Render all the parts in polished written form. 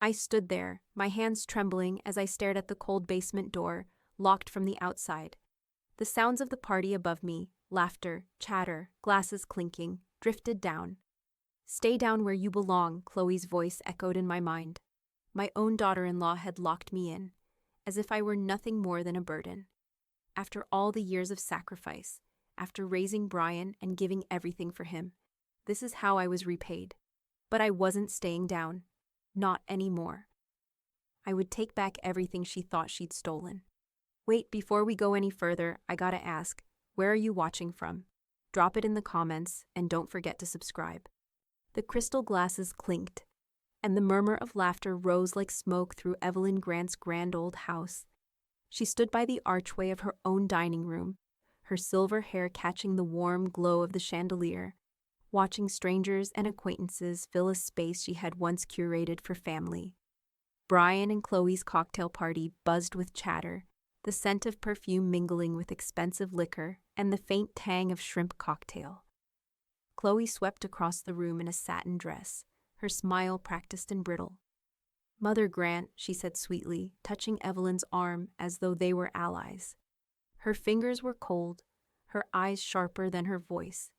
I stood there, my hands trembling as I stared at the cold basement door, locked from the outside. The sounds of the party above me, laughter, chatter, glasses clinking, drifted down. "Stay down where you belong," Chloe's voice echoed in my mind. My own daughter-in-law had locked me in, as if I were nothing more than a burden. After all the years of sacrifice, after raising Brian and giving everything for him, this is how I was repaid. But I wasn't staying down. Not anymore. I would take back everything she thought she'd stolen. Wait, before we go any further, I gotta ask, where are you watching from? Drop it in the comments, and don't forget to subscribe. The crystal glasses clinked, and the murmur of laughter rose like smoke through Evelyn Grant's grand old house. She stood by the archway of her own dining room, her silver hair catching the warm glow of the chandelier, watching strangers and acquaintances fill a space she had once curated for family. Brian and Chloe's cocktail party buzzed with chatter, the scent of perfume mingling with expensive liquor and the faint tang of shrimp cocktail. Chloe swept across the room in a satin dress, her smile practiced and brittle. "Mother Grant," she said sweetly, touching Evelyn's arm as though they were allies. Her fingers were cold, her eyes sharper than her voice.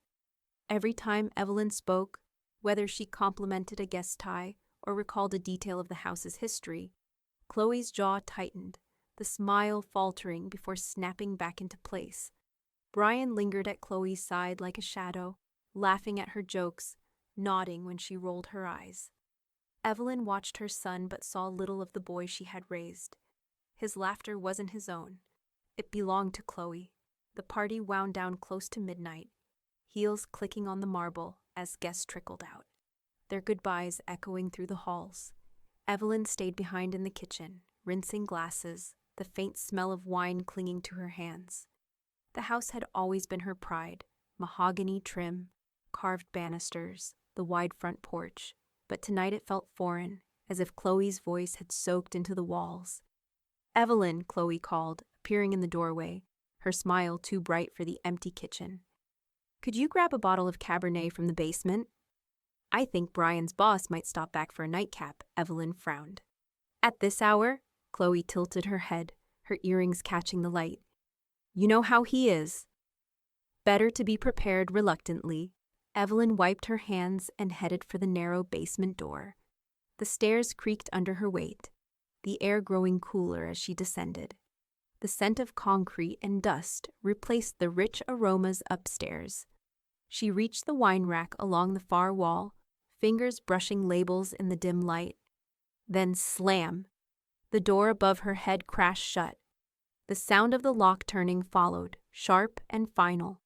Every time Evelyn spoke, whether she complimented a guest tie or recalled a detail of the house's history, Chloe's jaw tightened, the smile faltering before snapping back into place. Brian lingered at Chloe's side like a shadow, laughing at her jokes, nodding when she rolled her eyes. Evelyn watched her son but saw little of the boy she had raised. His laughter wasn't his own. It belonged to Chloe. The party wound down close to midnight, heels clicking on the marble as guests trickled out, their goodbyes echoing through the halls. Evelyn stayed behind in the kitchen, rinsing glasses, the faint smell of wine clinging to her hands. The house had always been her pride, mahogany trim, carved banisters, the wide front porch, but tonight it felt foreign, as if Chloe's voice had soaked into the walls. "Evelyn," Chloe called, appearing in the doorway, her smile too bright for the empty kitchen. "Could you grab a bottle of Cabernet from the basement?" "I think Brian's boss might stop back for a nightcap," Evelyn frowned. "At this hour?" Chloe tilted her head, her earrings catching the light. "You know how he is." Better to be prepared reluctantly, Evelyn wiped her hands and headed for the narrow basement door. The stairs creaked under her weight, the air growing cooler as she descended. The scent of concrete and dust replaced the rich aromas upstairs. She reached the wine rack along the far wall, fingers brushing labels in the dim light. Then slam! The door above her head crashed shut. The sound of the lock turning followed, sharp and final.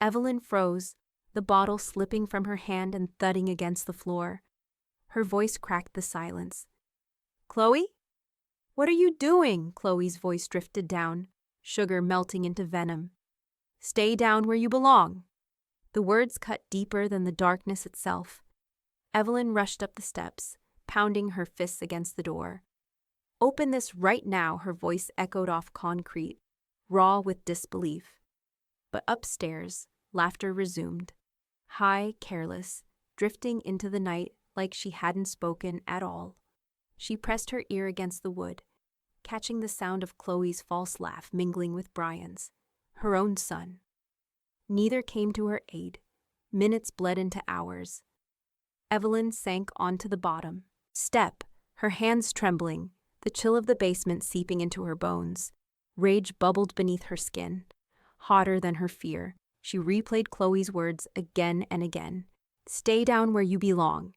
Evelyn froze, the bottle slipping from her hand and thudding against the floor. Her voice cracked the silence. "Chloe? What are you doing?" Chloe's voice drifted down, sugar melting into venom. "Stay down where you belong." The words cut deeper than the darkness itself. Evelyn rushed up the steps, pounding her fists against the door. "Open this right now," her voice echoed off concrete, raw with disbelief. But upstairs, laughter resumed. High, careless, drifting into the night like she hadn't spoken at all. She pressed her ear against the wood, catching the sound of Chloe's false laugh mingling with Brian's, her own son. Neither came to her aid. Minutes bled into hours. Evelyn sank onto the bottom step, her hands trembling, the chill of the basement seeping into her bones. Rage bubbled beneath her skin. Hotter than her fear, she replayed Chloe's words again and again. "Stay down where you belong."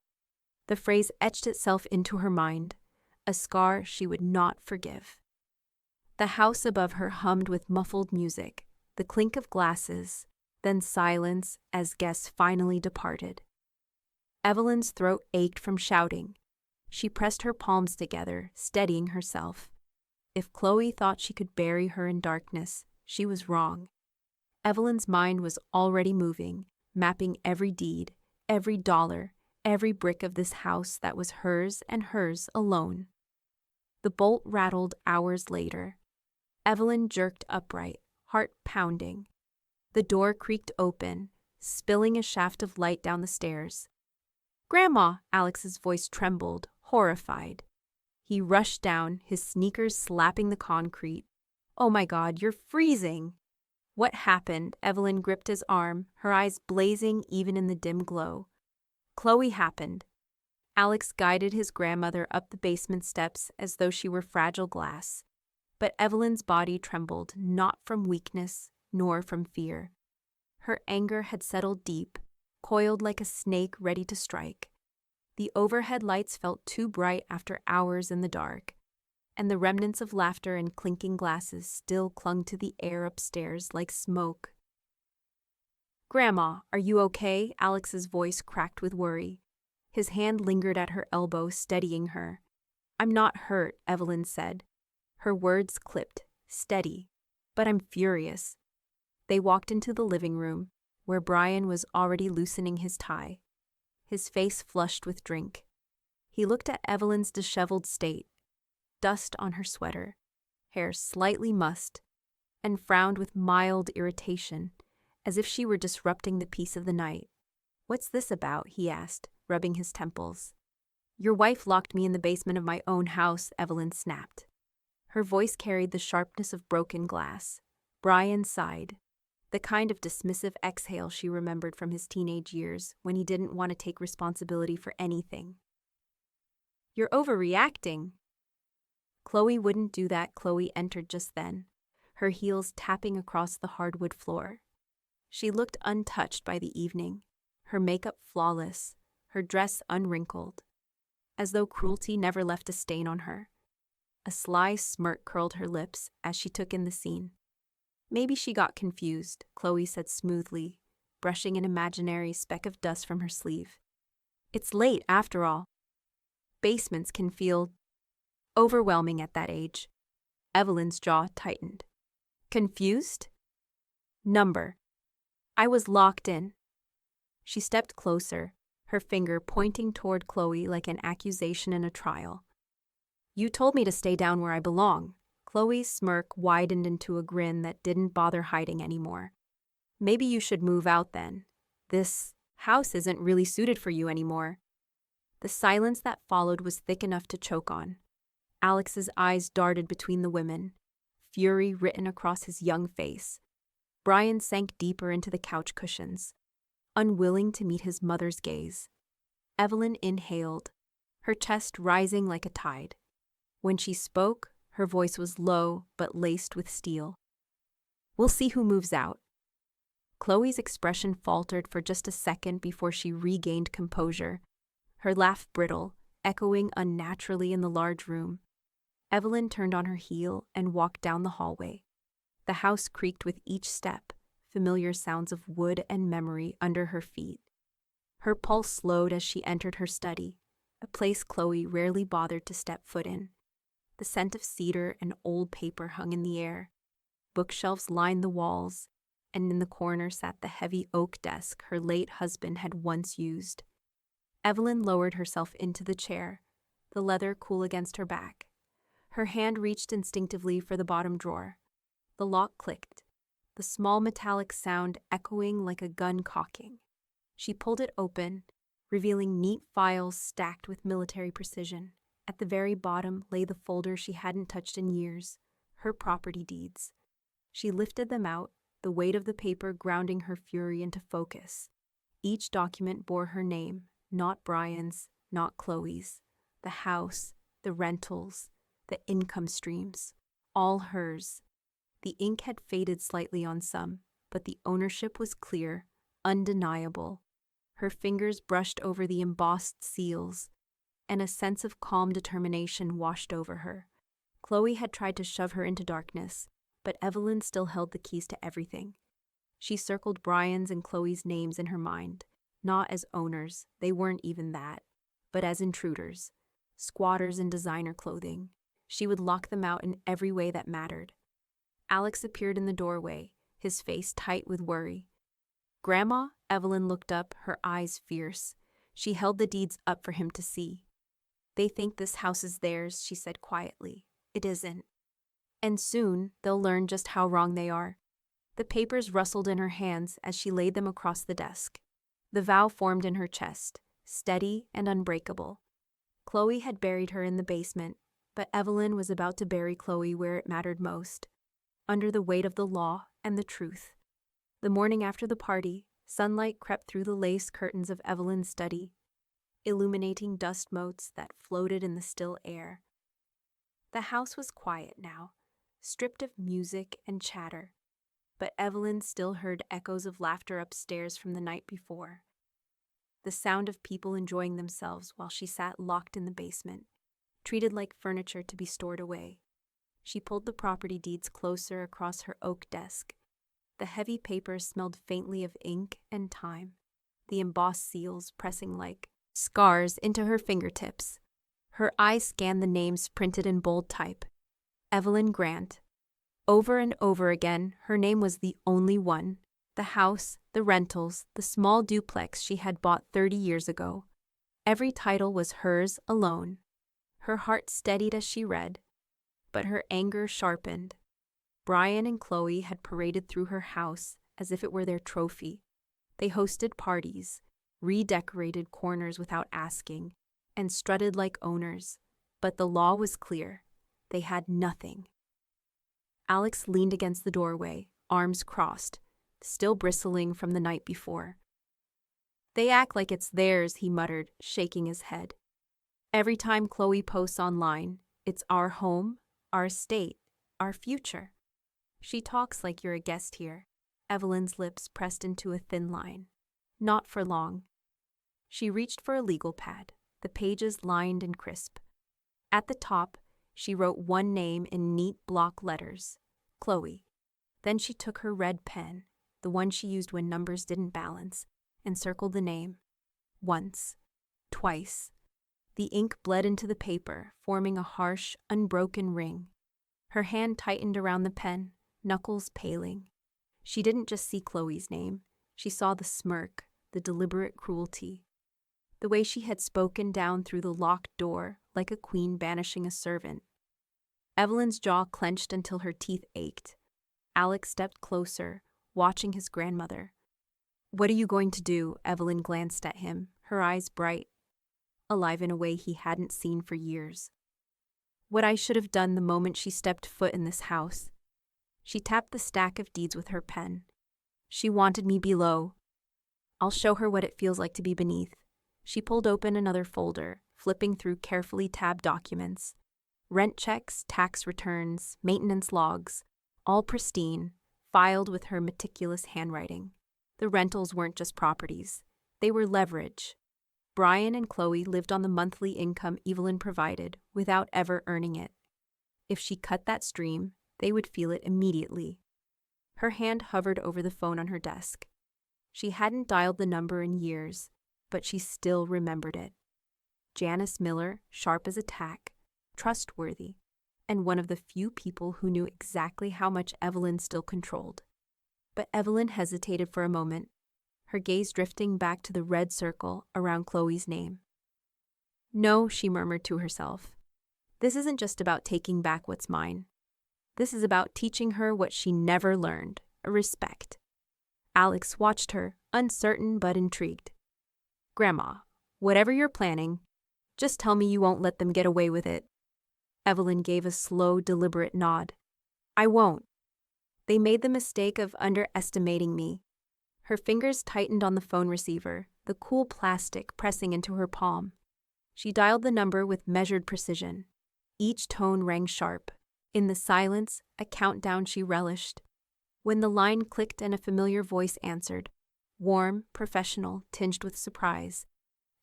The phrase etched itself into her mind, a scar she would not forgive. The house above her hummed with muffled music, the clink of glasses, then silence as guests finally departed. Evelyn's throat ached from shouting. She pressed her palms together, steadying herself. If Chloe thought she could bury her in darkness, she was wrong. Evelyn's mind was already moving, mapping every deed, every dollar, every brick of this house that was hers and hers alone. The bolt rattled hours later. Evelyn jerked upright, heart pounding. The door creaked open, spilling a shaft of light down the stairs. "Grandma!" Alex's voice trembled, Horrified, he rushed down, his sneakers slapping the concrete. "Oh my God, you're freezing!" "What happened?" Evelyn gripped his arm, her eyes blazing even in the dim glow. "Chloe happened." Alex guided his grandmother up the basement steps as though she were fragile glass. But Evelyn's body trembled, not from weakness, nor from fear. Her anger had settled deep, coiled like a snake ready to strike. The overhead lights felt too bright after hours in the dark, and the remnants of laughter and clinking glasses still clung to the air upstairs like smoke. "Grandma, are you okay?" Alex's voice cracked with worry. His hand lingered at her elbow, steadying her. "I'm not hurt," Evelyn said. Her words clipped, steady. "But I'm furious." They walked into the living room, where Brian was already loosening his tie, his face flushed with drink. He looked at Evelyn's disheveled state, dust on her sweater, hair slightly mussed, and frowned with mild irritation, as if she were disrupting the peace of the night. "What's this about?" he asked, rubbing his temples. "Your wife locked me in the basement of my own house," Evelyn snapped. Her voice carried the sharpness of broken glass. Brian sighed, the kind of dismissive exhale she remembered from his teenage years when he didn't want to take responsibility for anything. "You're overreacting." Chloe wouldn't do that. Chloe entered just then, her heels tapping across the hardwood floor. She looked untouched by the evening, her makeup flawless, her dress unwrinkled, as though cruelty never left a stain on her. A sly smirk curled her lips as she took in the scene. "Maybe she got confused," Chloe said smoothly, brushing an imaginary speck of dust from her sleeve. "It's late, after all." Basements can feel overwhelming at that age. Evelyn's jaw tightened. "Confused?" "Number. I was locked in." She stepped closer, her finger pointing toward Chloe like an accusation in a trial. "You told me to stay down where I belong." Chloe's smirk widened into a grin that didn't bother hiding anymore. "Maybe you should move out then. This house isn't really suited for you anymore." The silence that followed was thick enough to choke on. Alex's eyes darted between the women, fury written across his young face. Brian sank deeper into the couch cushions, unwilling to meet his mother's gaze. Evelyn inhaled, her chest rising like a tide. When she spoke, her voice was low but laced with steel. "We'll see who moves out." Chloe's expression faltered for just a second before she regained composure, her laugh brittle, echoing unnaturally in the large room. Evelyn turned on her heel and walked down the hallway. The house creaked with each step, familiar sounds of wood and memory under her feet. Her pulse slowed as she entered her study, a place Chloe rarely bothered to step foot in. The scent of cedar and old paper hung in the air. Bookshelves lined the walls, and in the corner sat the heavy oak desk her late husband had once used. Evelyn lowered herself into the chair, the leather cool against her back. Her hand reached instinctively for the bottom drawer. The lock clicked, the small metallic sound echoing like a gun cocking. She pulled it open, revealing neat files stacked with military precision. At the very bottom lay the folder she hadn't touched in years, her property deeds. She lifted them out, the weight of the paper grounding her fury into focus. Each document bore her name, not Brian's, not Chloe's. The house, the rentals, the income streams, all hers. The ink had faded slightly on some, but the ownership was clear, undeniable. Her fingers brushed over the embossed seals, and a sense of calm determination washed over her. Chloe had tried to shove her into darkness, but Evelyn still held the keys to everything. She circled Brian's and Chloe's names in her mind, not as owners, they weren't even that, but as intruders, squatters in designer clothing. She would lock them out in every way that mattered. Alex appeared in the doorway, his face tight with worry. "Grandma?" Evelyn looked up, her eyes fierce. She held the deeds up for him to see. "They think this house is theirs," she said quietly. "It isn't. And soon they'll learn just how wrong they are." The papers rustled in her hands as she laid them across the desk. The vow formed in her chest, steady and unbreakable. Chloe had buried her in the basement, but Evelyn was about to bury Chloe where it mattered most, under the weight of the law and the truth. The morning after the party, sunlight crept through the lace curtains of Evelyn's study, illuminating dust motes that floated in the still air. The house was quiet now, stripped of music and chatter, but Evelyn still heard echoes of laughter upstairs from the night before. The sound of people enjoying themselves while she sat locked in the basement, treated like furniture to be stored away. She pulled the property deeds closer across her oak desk. The heavy paper smelled faintly of ink and time, the embossed seals pressing like scars into her fingertips. Her eyes scanned the names printed in bold type. Evelyn Grant. Over and over again, her name was the only one. The house, the rentals, the small duplex she had bought 30 years ago. Every title was hers alone. Her heart steadied as she read, but her anger sharpened. Brian and Chloe had paraded through her house as if it were their trophy. They hosted parties, redecorated corners without asking, and strutted like owners. But the law was clear. They had nothing. Alex leaned against the doorway, arms crossed, still bristling from the night before. They act like it's theirs, he muttered, shaking his head. Every time Chloe posts online, it's our home, our estate, our future. She talks like you're a guest here. Evelyn's lips pressed into a thin line. Not for long. She reached for a legal pad, the pages lined and crisp. At the top, she wrote one name in neat block letters, Chloe. Then she took her red pen, the one she used when numbers didn't balance, and circled the name. Once. Twice. The ink bled into the paper, forming a harsh, unbroken ring. Her hand tightened around the pen, knuckles paling. She didn't just see Chloe's name. She saw the smirk, the deliberate cruelty. The way she had spoken down through the locked door, like a queen banishing a servant. Evelyn's jaw clenched until her teeth ached. Alex stepped closer, watching his grandmother. "What are you going to do?" Evelyn glanced at him, her eyes bright, alive in a way he hadn't seen for years. "What I should have done the moment she stepped foot in this house." She tapped the stack of deeds with her pen. "She wanted me below. I'll show her what it feels like to be beneath." She pulled open another folder, flipping through carefully tabbed documents. Rent checks, tax returns, maintenance logs, all pristine, filed with her meticulous handwriting. The rentals weren't just properties. They were leverage. Brian and Chloe lived on the monthly income Evelyn provided without ever earning it. If she cut that stream, they would feel it immediately. Her hand hovered over the phone on her desk. She hadn't dialed the number in years, but she still remembered it. Janice Miller, sharp as a tack, trustworthy, and one of the few people who knew exactly how much Evelyn still controlled. But Evelyn hesitated for a moment, her gaze drifting back to the red circle around Chloe's name. "No," she murmured to herself. "This isn't just about taking back what's mine. This is about teaching her what she never learned, respect." Alex watched her, uncertain but intrigued. "Grandma, whatever you're planning, just tell me you won't let them get away with it." Evelyn gave a slow, deliberate nod. "I won't. They made the mistake of underestimating me." Her fingers tightened on the phone receiver, the cool plastic pressing into her palm. She dialed the number with measured precision. Each tone rang sharp. In the silence, a countdown she relished. When the line clicked and a familiar voice answered, warm, professional, tinged with surprise,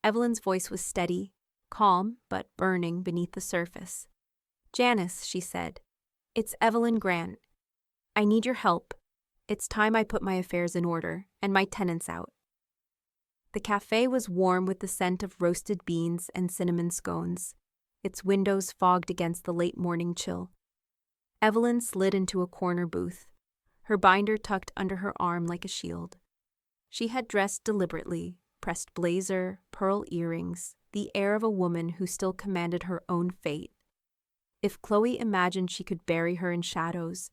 Evelyn's voice was steady, calm, but burning beneath the surface. "Janice," she said, "it's Evelyn Grant. I need your help. It's time I put my affairs in order, and my tenants out." The cafe was warm with the scent of roasted beans and cinnamon scones, its windows fogged against the late morning chill. Evelyn slid into a corner booth, her binder tucked under her arm like a shield. She had dressed deliberately, pressed blazer, pearl earrings, the air of a woman who still commanded her own fate. If Chloe imagined she could bury her in shadows,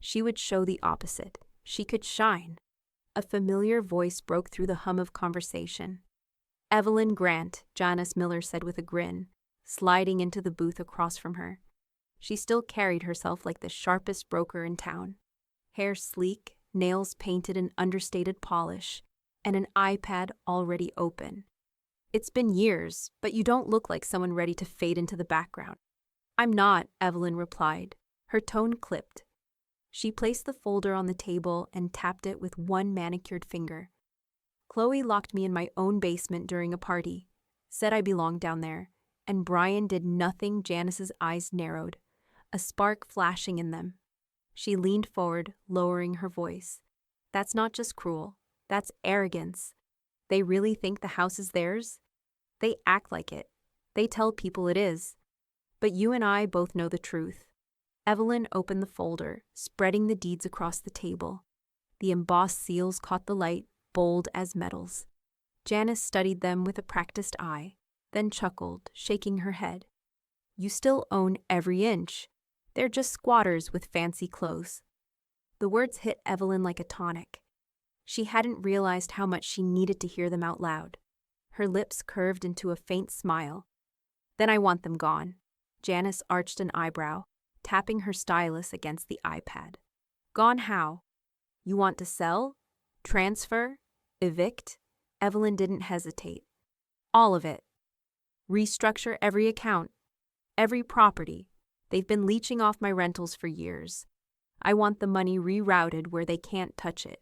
she would show the opposite. She could shine. A familiar voice broke through the hum of conversation. "Evelyn Grant," Janice Miller said with a grin, sliding into the booth across from her. She still carried herself like the sharpest broker in town. Hair sleek, nails painted in understated polish, and an iPad already open. It's been years, but you don't look like someone ready to fade into the background. I'm not, Evelyn replied, her tone clipped. She placed the folder on the table and tapped it with one manicured finger. Chloe locked me in my own basement during a party, said I belonged down there, and Brian did nothing. Janice's eyes narrowed, a spark flashing in them. She leaned forward, lowering her voice. That's not just cruel, that's arrogance. They really think the house is theirs? They act like it. They tell people it is. But you and I both know the truth. Evelyn opened the folder, spreading the deeds across the table. The embossed seals caught the light, bold as medals. Janice studied them with a practiced eye, then chuckled, shaking her head. You still own every inch. They're just squatters with fancy clothes. The words hit Evelyn like a tonic. She hadn't realized how much she needed to hear them out loud. Her lips curved into a faint smile. Then I want them gone. Janice arched an eyebrow, tapping her stylus against the iPad. Gone how? You want to sell? Transfer? Evict? Evelyn didn't hesitate. All of it. Restructure every account. Every property. They've been leeching off my rentals for years. I want the money rerouted where they can't touch it.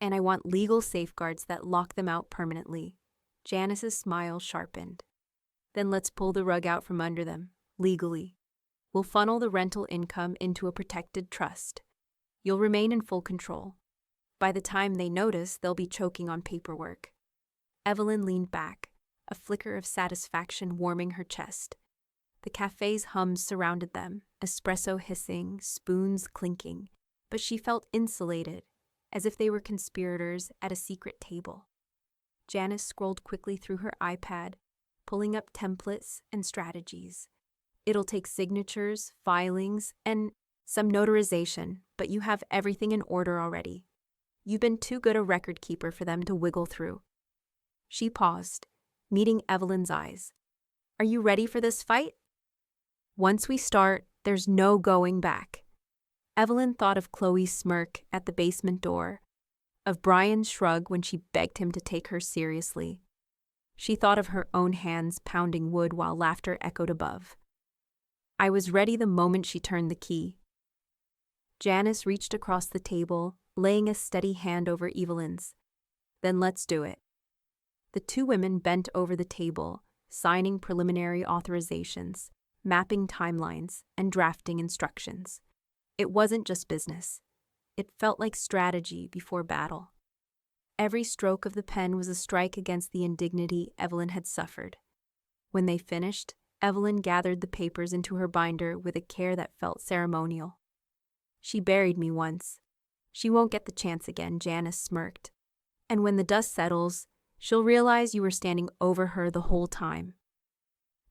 And I want legal safeguards that lock them out permanently. Janice's smile sharpened. Then let's pull the rug out from under them, legally. We'll funnel the rental income into a protected trust. You'll remain in full control. By the time they notice, they'll be choking on paperwork. Evelyn leaned back, a flicker of satisfaction warming her chest. The cafe's hums surrounded them, espresso hissing, spoons clinking, but she felt insulated, as if they were conspirators at a secret table. Janice scrolled quickly through her iPad, pulling up templates and strategies. It'll take signatures, filings, and some notarization, but you have everything in order already. You've been too good a record keeper for them to wiggle through. She paused, meeting Evelyn's eyes. Are you ready for this fight? Once we start, there's no going back. Evelyn thought of Chloe's smirk at the basement door, of Brian's shrug when she begged him to take her seriously. She thought of her own hands pounding wood while laughter echoed above. I was ready the moment she turned the key. Janice reached across the table, laying a steady hand over Evelyn's. Then let's do it. The two women bent over the table, signing preliminary authorizations, mapping timelines, and drafting instructions. It wasn't just business. It felt like strategy before battle. Every stroke of the pen was a strike against the indignity Evelyn had suffered. When they finished, Evelyn gathered the papers into her binder with a care that felt ceremonial. She buried me once. She won't get the chance again, Janice smirked. And when the dust settles, she'll realize you were standing over her the whole time.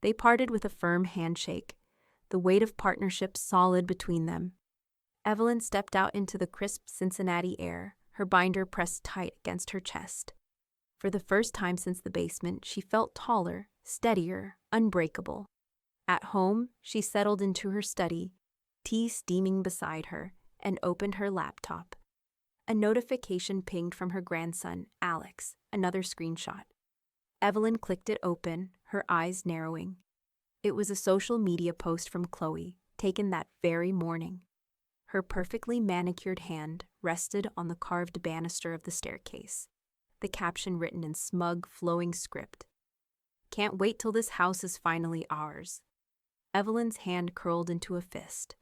They parted with a firm handshake, the weight of partnership solid between them. Evelyn stepped out into the crisp Cincinnati air, her binder pressed tight against her chest. For the first time since the basement, she felt taller, steadier, unbreakable. At home, she settled into her study, tea steaming beside her, and opened her laptop. A notification pinged from her grandson, Alex, another screenshot. Evelyn clicked it open, her eyes narrowing. It was a social media post from Chloe, taken that very morning. Her perfectly manicured hand rested on the carved banister of the staircase, the caption written in smug, flowing script. Can't wait till this house is finally ours. Evelyn's hand curled into a fist.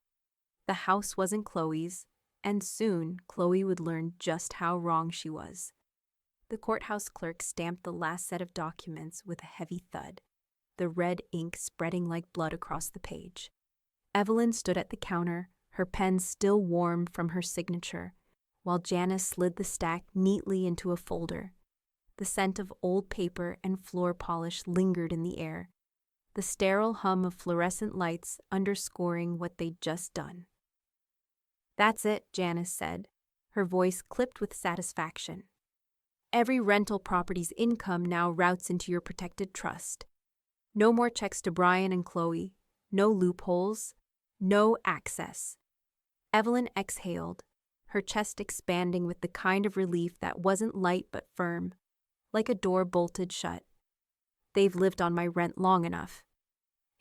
The house wasn't Chloe's, and soon Chloe would learn just how wrong she was. The courthouse clerk stamped the last set of documents with a heavy thud, the red ink spreading like blood across the page. Evelyn stood at the counter, her pen still warm from her signature, while Janice slid the stack neatly into a folder. The scent of old paper and floor polish lingered in the air, the sterile hum of fluorescent lights underscoring what they'd just done. That's it, Janice said, her voice clipped with satisfaction. Every rental property's income now routes into your protected trust. No more checks to Brian and Chloe. No loopholes. No access. Evelyn exhaled, her chest expanding with the kind of relief that wasn't light but firm, like a door bolted shut. They've lived on my rent long enough.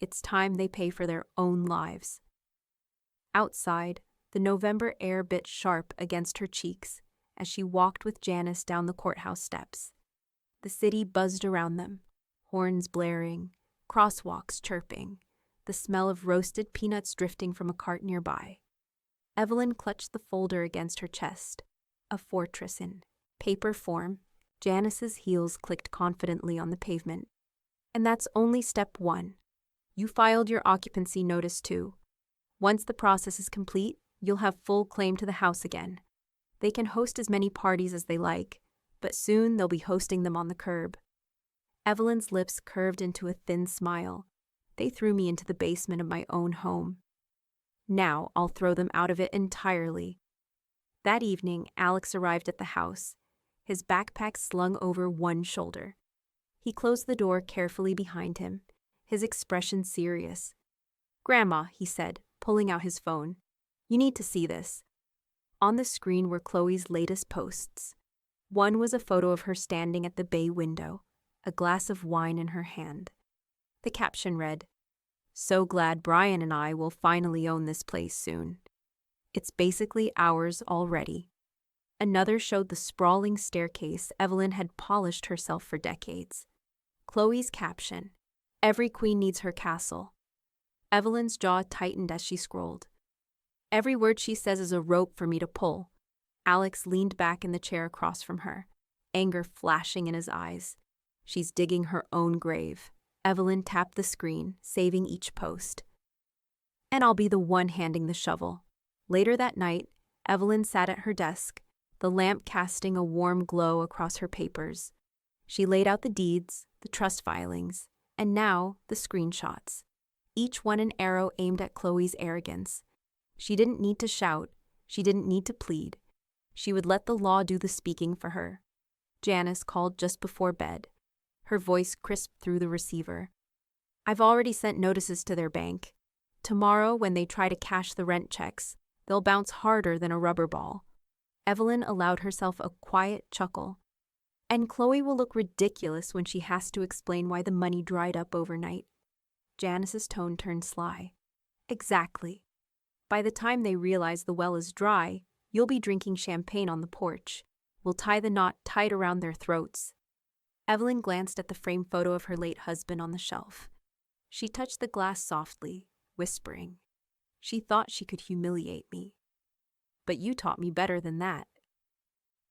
It's time they pay for their own lives. Outside, the November air bit sharp against her cheeks as she walked with Janice down the courthouse steps. The city buzzed around them, horns blaring, crosswalks chirping, the smell of roasted peanuts drifting from a cart nearby. Evelyn clutched the folder against her chest, a fortress in paper form. Janice's heels clicked confidently on the pavement. And that's only step one. You filed your occupancy notice too. Once the process is complete, you'll have full claim to the house again. They can host as many parties as they like, but soon they'll be hosting them on the curb. Evelyn's lips curved into a thin smile. They threw me into the basement of my own home. Now I'll throw them out of it entirely. That evening, Alex arrived at the house, his backpack slung over one shoulder. He closed the door carefully behind him, his expression serious. "Grandma," he said, pulling out his phone. "You need to see this." On the screen were Chloe's latest posts. One was a photo of her standing at the bay window, a glass of wine in her hand. The caption read, "So glad Brian and I will finally own this place soon. It's basically ours already." Another showed the sprawling staircase Evelyn had polished herself for decades. Chloe's caption, "Every queen needs her castle." Evelyn's jaw tightened as she scrolled. "Every word she says is a rope for me to pull." Alex leaned back in the chair across from her, anger flashing in his eyes. "She's digging her own grave." Evelyn tapped the screen, saving each post. "And I'll be the one handing the shovel." Later that night, Evelyn sat at her desk, the lamp casting a warm glow across her papers. She laid out the deeds, the trust filings, and now the screenshots. Each one an arrow aimed at Chloe's arrogance. She didn't need to shout. She didn't need to plead. She would let the law do the speaking for her. Janice called just before bed. Her voice crisped through the receiver. "I've already sent notices to their bank. Tomorrow, when they try to cash the rent checks, they'll bounce harder than a rubber ball." Evelyn allowed herself a quiet chuckle. "And Chloe will look ridiculous when she has to explain why the money dried up overnight." Janice's tone turned sly. "Exactly. By the time they realize the well is dry, you'll be drinking champagne on the porch. We'll tie the knot tight around their throats." Evelyn glanced at the framed photo of her late husband on the shelf. She touched the glass softly, whispering, "She thought she could humiliate me. But you taught me better than that."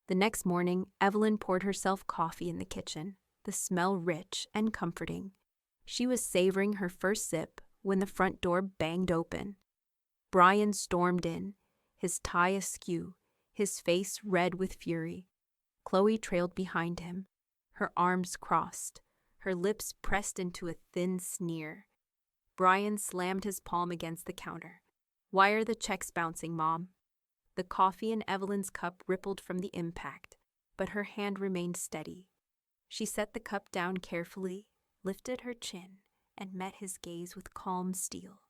The next morning, Evelyn poured herself coffee in the kitchen, the smell rich and comforting. She was savoring her first sip when the front door banged open. Brian stormed in, his tie askew, his face red with fury. Chloe trailed behind him, her arms crossed, her lips pressed into a thin sneer. Brian slammed his palm against the counter. "Why are the checks bouncing, Mom?" The coffee in Evelyn's cup rippled from the impact, but her hand remained steady. She set the cup down carefully, lifted her chin, and met his gaze with calm steel.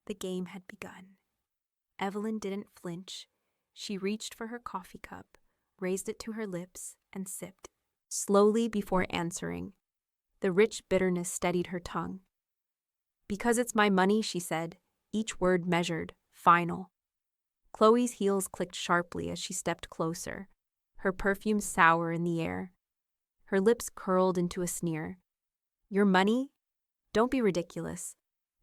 The game had begun. Evelyn didn't flinch. She reached for her coffee cup, raised it to her lips, and sipped, slowly before answering. The rich bitterness steadied her tongue. "Because it's my money," she said, each word measured, final. Chloe's heels clicked sharply as she stepped closer, her perfume sour in the air. Her lips curled into a sneer. "Your money? Don't be ridiculous.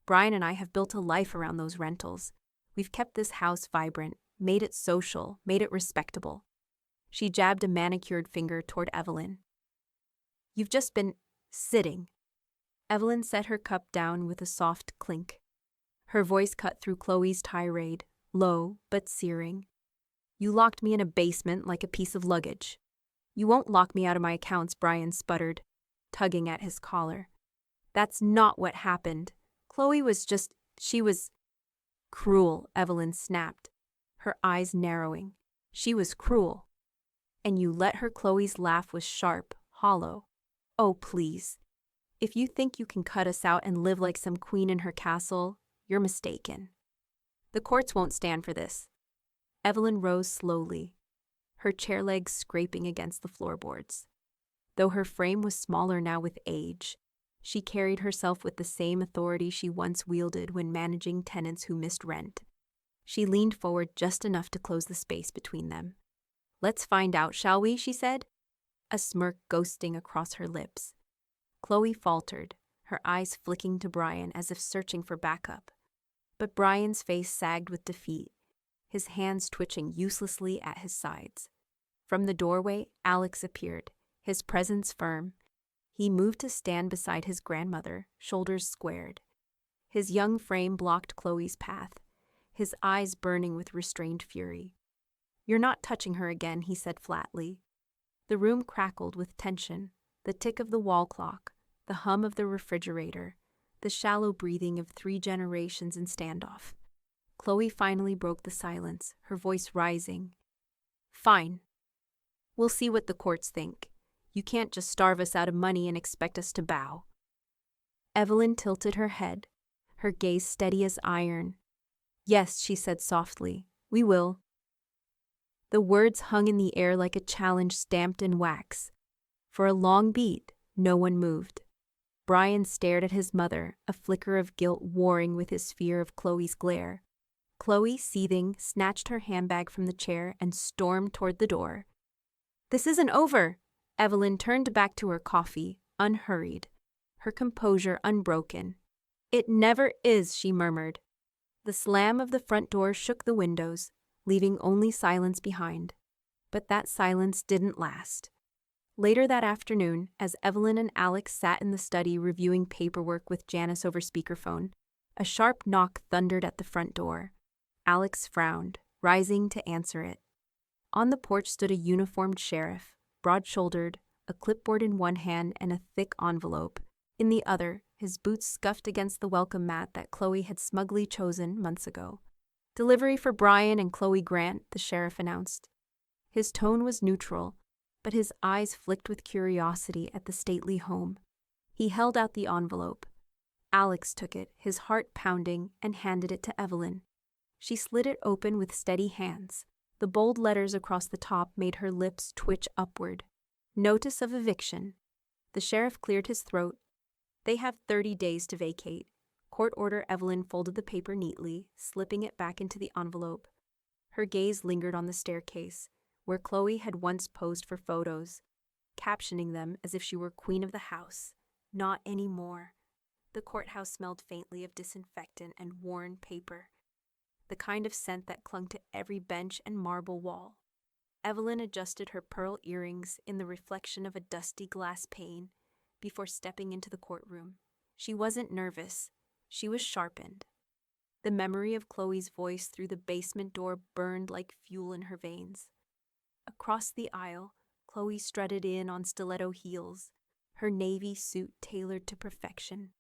Brian and I have built a life around those rentals. We've kept this house vibrant, made it social, made it respectable." She jabbed a manicured finger toward Evelyn. "You've just been sitting." Evelyn set her cup down with a soft clink. Her voice cut through Chloe's tirade, low but searing. "You locked me in a basement like a piece of luggage." "You won't lock me out of my accounts," Brian sputtered, tugging at his collar. "That's not what happened. Chloe was she was—" "Cruel," Evelyn snapped, her eyes narrowing. "She was cruel. And you let her." Chloe's laugh was sharp, hollow. "Oh, please. If you think you can cut us out and live like some queen in her castle, you're mistaken. The courts won't stand for this. Evelyn rose slowly, her chair legs scraping against the floorboards. Though her frame was smaller now with age, she carried herself with the same authority she once wielded when managing tenants who missed rent. She leaned forward just enough to close the space between them. "Let's find out, shall we?" she said, a smirk ghosting across her lips. Chloe faltered, her eyes flicking to Brian as if searching for backup. But Brian's face sagged with defeat, his hands twitching uselessly at his sides. From the doorway, Alex appeared, his presence firm. He moved to stand beside his grandmother, shoulders squared. His young frame blocked Chloe's path, his eyes burning with restrained fury. "You're not touching her again," he said flatly. The room crackled with tension, the tick of the wall clock, the hum of the refrigerator, the shallow breathing of 3 generations in standoff. Chloe finally broke the silence, her voice rising. "Fine. We'll see what the courts think. You can't just starve us out of money and expect us to bow." Evelyn tilted her head, her gaze steady as iron. "Yes," she said softly, "we will." The words hung in the air like a challenge stamped in wax. For a long beat, no one moved. Brian stared at his mother, a flicker of guilt warring with his fear of Chloe's glare. Chloe, seething, snatched her handbag from the chair and stormed toward the door. "This isn't over!" Evelyn turned back to her coffee, unhurried, her composure unbroken. "It never is," she murmured. The slam of the front door shook the windows, leaving only silence behind. But that silence didn't last. Later that afternoon, as Evelyn and Alex sat in the study reviewing paperwork with Janice over speakerphone, a sharp knock thundered at the front door. Alex frowned, rising to answer it. On the porch stood a uniformed sheriff, broad-shouldered, a clipboard in one hand and a thick envelope in the other, his boots scuffed against the welcome mat that Chloe had smugly chosen months ago. "Delivery for Brian and Chloe Grant," the sheriff announced. His tone was neutral, but his eyes flicked with curiosity at the stately home. He held out the envelope. Alex took it, his heart pounding, and handed it to Evelyn. She slid it open with steady hands. The bold letters across the top made her lips twitch upward. "Notice of eviction." The sheriff cleared his throat. "They have 30 days to vacate." Court order. Evelyn folded the paper neatly, slipping it back into the envelope. Her gaze lingered on the staircase, where Chloe had once posed for photos, captioning them as if she were queen of the house. Not anymore. The courthouse smelled faintly of disinfectant and worn paper, the kind of scent that clung to every bench and marble wall. Evelyn adjusted her pearl earrings in the reflection of a dusty glass pane before stepping into the courtroom. She wasn't nervous. She was sharpened. The memory of Chloe's voice through the basement door burned like fuel in her veins. Across the aisle, Chloe strutted in on stiletto heels, her navy suit tailored to perfection.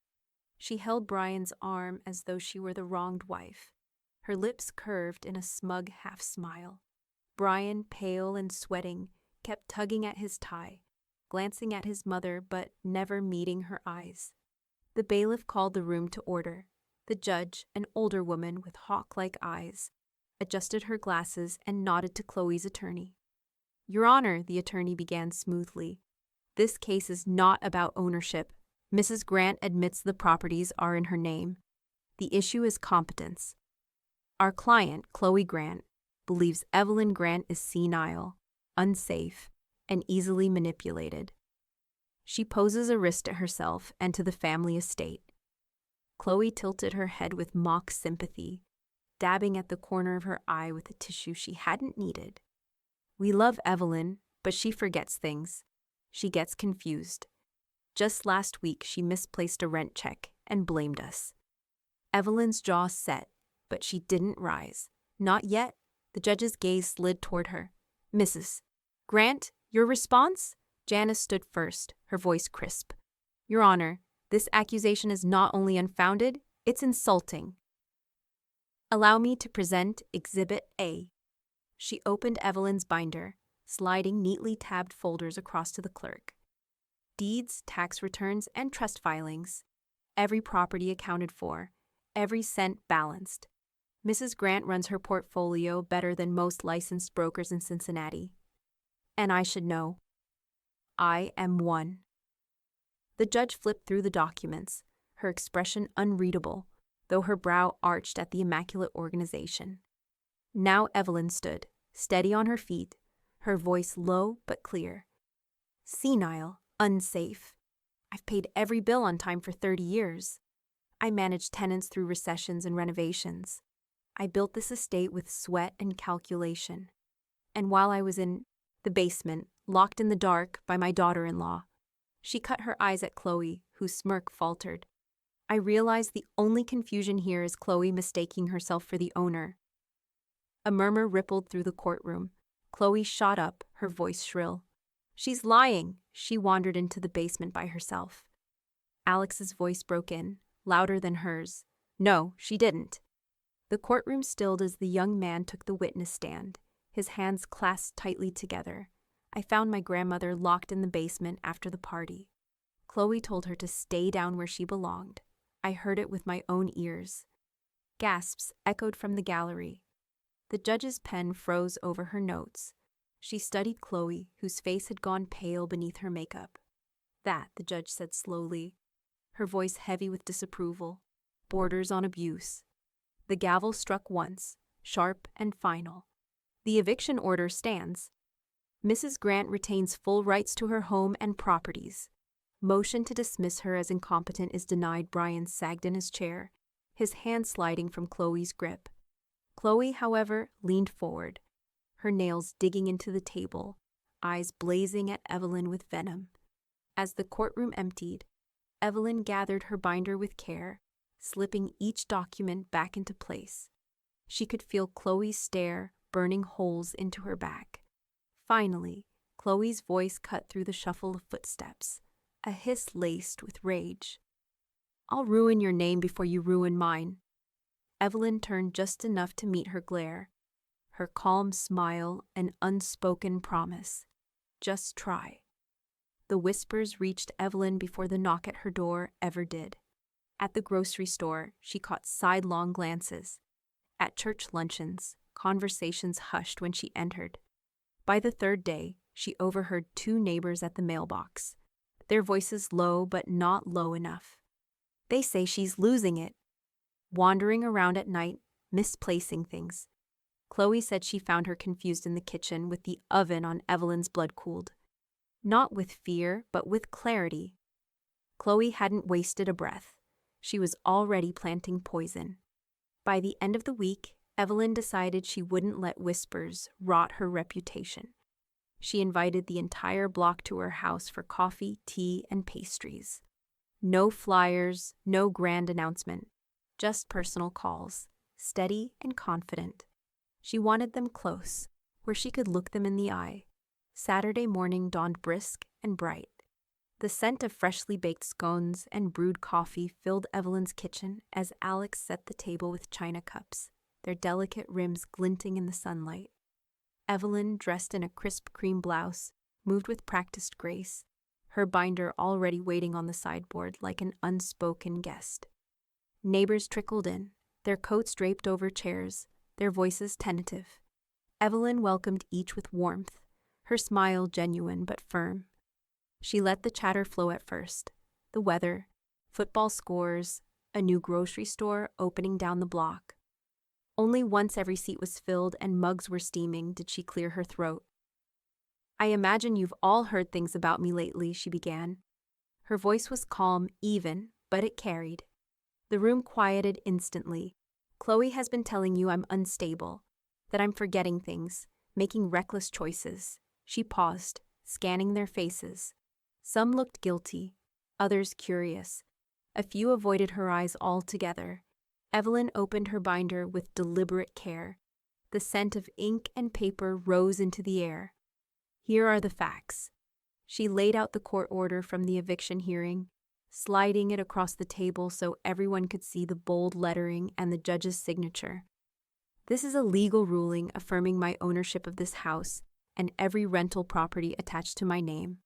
She held Brian's arm as though she were the wronged wife, her lips curved in a smug half-smile. Brian, pale and sweating, kept tugging at his tie, glancing at his mother but never meeting her eyes. The bailiff called the room to order. The judge, an older woman with hawk-like eyes, adjusted her glasses and nodded to Chloe's attorney. "Your Honor," the attorney began smoothly, "this case is not about ownership. Mrs. Grant admits the properties are in her name. The issue is competence. Our client, Chloe Grant, believes Evelyn Grant is senile, unsafe, and easily manipulated. She poses a risk to herself and to the family estate." Chloe tilted her head with mock sympathy, dabbing at the corner of her eye with a tissue she hadn't needed. "We love Evelyn, but she forgets things. She gets confused. Just last week, she misplaced a rent check and blamed us." Evelyn's jaw set, but she didn't rise. "Not yet." The judge's gaze slid toward her. "Mrs. Grant, your response?" Janice stood first, her voice crisp. "Your Honor, this accusation is not only unfounded, it's insulting. Allow me to present Exhibit A." She opened Evelyn's binder, sliding neatly tabbed folders across to the clerk. Deeds, tax returns, and trust filings. Every property accounted for. Every cent balanced. Mrs. Grant runs her portfolio better than most licensed brokers in Cincinnati. And I should know. I am one. The judge flipped through the documents, her expression unreadable, though her brow arched at the immaculate organization. Now Evelyn stood, steady on her feet, her voice low but clear. Senile, unsafe. I've paid every bill on time for 30 years. I managed tenants through recessions and renovations. I built this estate with sweat and calculation. And while I was in the basement, locked in the dark by my daughter-in-law, she cut her eyes at Chloe, whose smirk faltered. I realized the only confusion here is Chloe mistaking herself for the owner. A murmur rippled through the courtroom. Chloe shot up, her voice shrill. She's lying. She wandered into the basement by herself. Alex's voice broke in, louder than hers. No, she didn't. The courtroom stilled as the young man took the witness stand, his hands clasped tightly together. I found my grandmother locked in the basement after the party. Chloe told her to stay down where she belonged. I heard it with my own ears. Gasps echoed from the gallery. The judge's pen froze over her notes. She studied Chloe, whose face had gone pale beneath her makeup. That, the judge said slowly, her voice heavy with disapproval, borders on abuse. The gavel struck once, sharp and final. The eviction order stands. Mrs. Grant retains full rights to her home and properties. Motion to dismiss her as incompetent is denied. Brian sagged in his chair, his hand sliding from Chloe's grip. Chloe, however, leaned forward, her nails digging into the table, eyes blazing at Evelyn with venom. As the courtroom emptied, Evelyn gathered her binder with care, slipping each document back into place. She could feel Chloe's stare burning holes into her back. Finally, Chloe's voice cut through the shuffle of footsteps, a hiss laced with rage. I'll ruin your name before you ruin mine. Evelyn turned just enough to meet her glare, her calm smile an unspoken promise. Just try. The whispers reached Evelyn before the knock at her door ever did. At the grocery store, she caught sidelong glances. At church luncheons, conversations hushed when she entered. By the third day, she overheard two neighbors at the mailbox, their voices low but not low enough. They say she's losing it, wandering around at night, misplacing things. Chloe said she found her confused in the kitchen with the oven on Evelyn's blood-cooled. Not with fear, but with clarity. Chloe hadn't wasted a breath. She was already planting poison. By the end of the week, Evelyn decided she wouldn't let whispers rot her reputation. She invited the entire block to her house for coffee, tea, and pastries. No flyers, no grand announcement, just personal calls, steady and confident. She wanted them close, where she could look them in the eye. Saturday morning dawned brisk and bright. The scent of freshly baked scones and brewed coffee filled Evelyn's kitchen as Alex set the table with china cups, their delicate rims glinting in the sunlight. Evelyn, dressed in a crisp cream blouse, moved with practiced grace, her binder already waiting on the sideboard like an unspoken guest. Neighbors trickled in, their coats draped over chairs, their voices tentative. Evelyn welcomed each with warmth, her smile genuine but firm. She let the chatter flow at first. The weather, football scores, a new grocery store opening down the block. Only once every seat was filled and mugs were steaming did she clear her throat. I imagine you've all heard things about me lately, she began. Her voice was calm, even, but it carried. The room quieted instantly. Chloe has been telling you I'm unstable, that I'm forgetting things, making reckless choices. She paused, scanning their faces. Some looked guilty, others curious. A few avoided her eyes altogether. Evelyn opened her binder with deliberate care. The scent of ink and paper rose into the air. Here are the facts. She laid out the court order from the eviction hearing, sliding it across the table so everyone could see the bold lettering and the judge's signature. This is a legal ruling affirming my ownership of this house and every rental property attached to my name.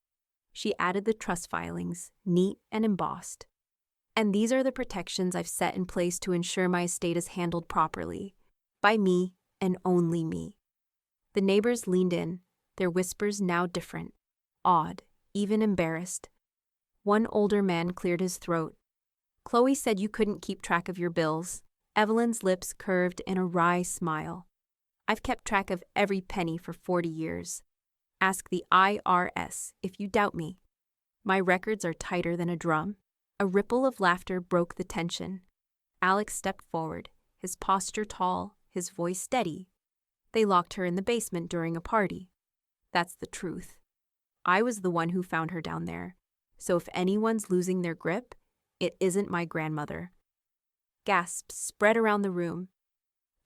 She added the trust filings, neat and embossed. And these are the protections I've set in place to ensure my estate is handled properly. By me and only me. The neighbors leaned in, their whispers now different, awed, even embarrassed. One older man cleared his throat. Chloe said you couldn't keep track of your bills. Evelyn's lips curved in a wry smile. I've kept track of every penny for 40 years. Ask the IRS if you doubt me. My records are tighter than a drum. A ripple of laughter broke the tension. Alex stepped forward, his posture tall, his voice steady. They locked her in the basement during a party. That's the truth. I was the one who found her down there. So if anyone's losing their grip, it isn't my grandmother. Gasps spread around the room.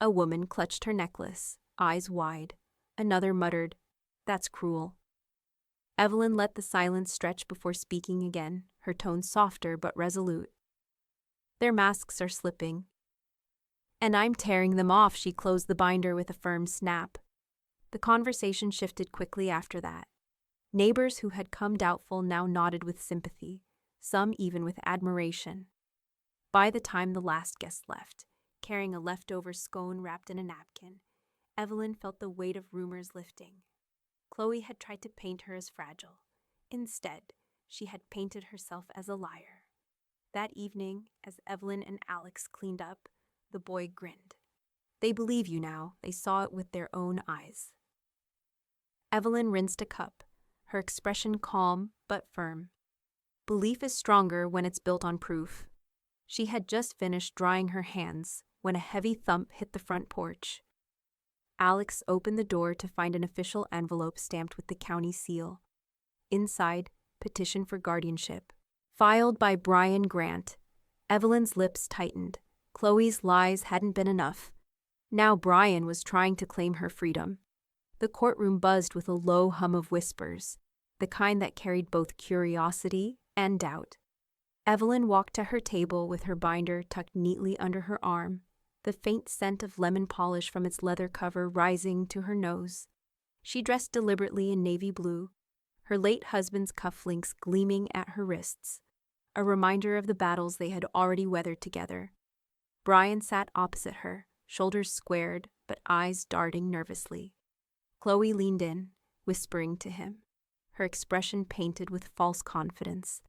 A woman clutched her necklace, eyes wide. Another muttered, "That's cruel." Evelyn let the silence stretch before speaking again, her tone softer but resolute. Their masks are slipping. And I'm tearing them off, she closed the binder with a firm snap. The conversation shifted quickly after that. Neighbors who had come doubtful now nodded with sympathy, some even with admiration. By the time the last guest left, carrying a leftover scone wrapped in a napkin, Evelyn felt the weight of rumors lifting. Chloe had tried to paint her as fragile. Instead, she had painted herself as a liar. That evening, as Evelyn and Alex cleaned up, the boy grinned. They believe you now. They saw it with their own eyes. Evelyn rinsed a cup, her expression calm but firm. Belief is stronger when it's built on proof. She had just finished drying her hands when a heavy thump hit the front porch. Alex opened the door to find an official envelope stamped with the county seal. Inside, petition for guardianship. Filed by Brian Grant. Evelyn's lips tightened. Chloe's lies hadn't been enough. Now Brian was trying to claim her freedom. The courtroom buzzed with a low hum of whispers, the kind that carried both curiosity and doubt. Evelyn walked to her table with her binder tucked neatly under her arm, the faint scent of lemon polish from its leather cover rising to her nose. She dressed deliberately in navy blue, her late husband's cufflinks gleaming at her wrists, a reminder of the battles they had already weathered together. Brian sat opposite her, shoulders squared but eyes darting nervously. Chloe leaned in, whispering to him, her expression painted with false confidence.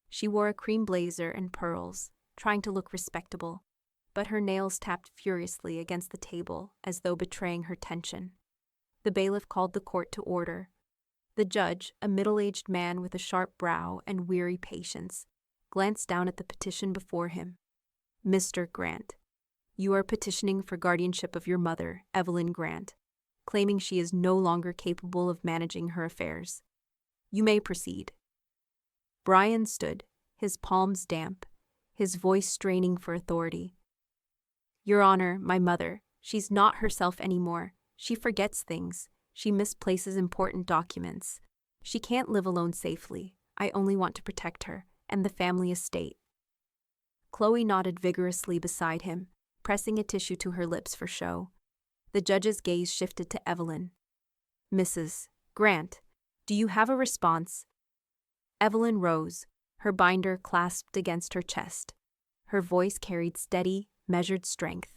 She wore a cream blazer and pearls, trying to look respectable, but her nails tapped furiously against the table as though betraying her tension. The bailiff called the court to order. The judge, a middle-aged man with a sharp brow and weary patience, glanced down at the petition before him. Mr. Grant, you are petitioning for guardianship of your mother, Evelyn Grant, claiming she is no longer capable of managing her affairs. You may proceed. Brian stood, his palms damp, his voice straining for authority. Your Honor, my mother, she's not herself anymore. She forgets things. She misplaces important documents. She can't live alone safely. I only want to protect her and the family estate. Chloe nodded vigorously beside him, pressing a tissue to her lips for show. The judge's gaze shifted to Evelyn. Mrs. Grant, do you have a response? Evelyn rose, her binder clasped against her chest. Her voice carried steady, measured strength.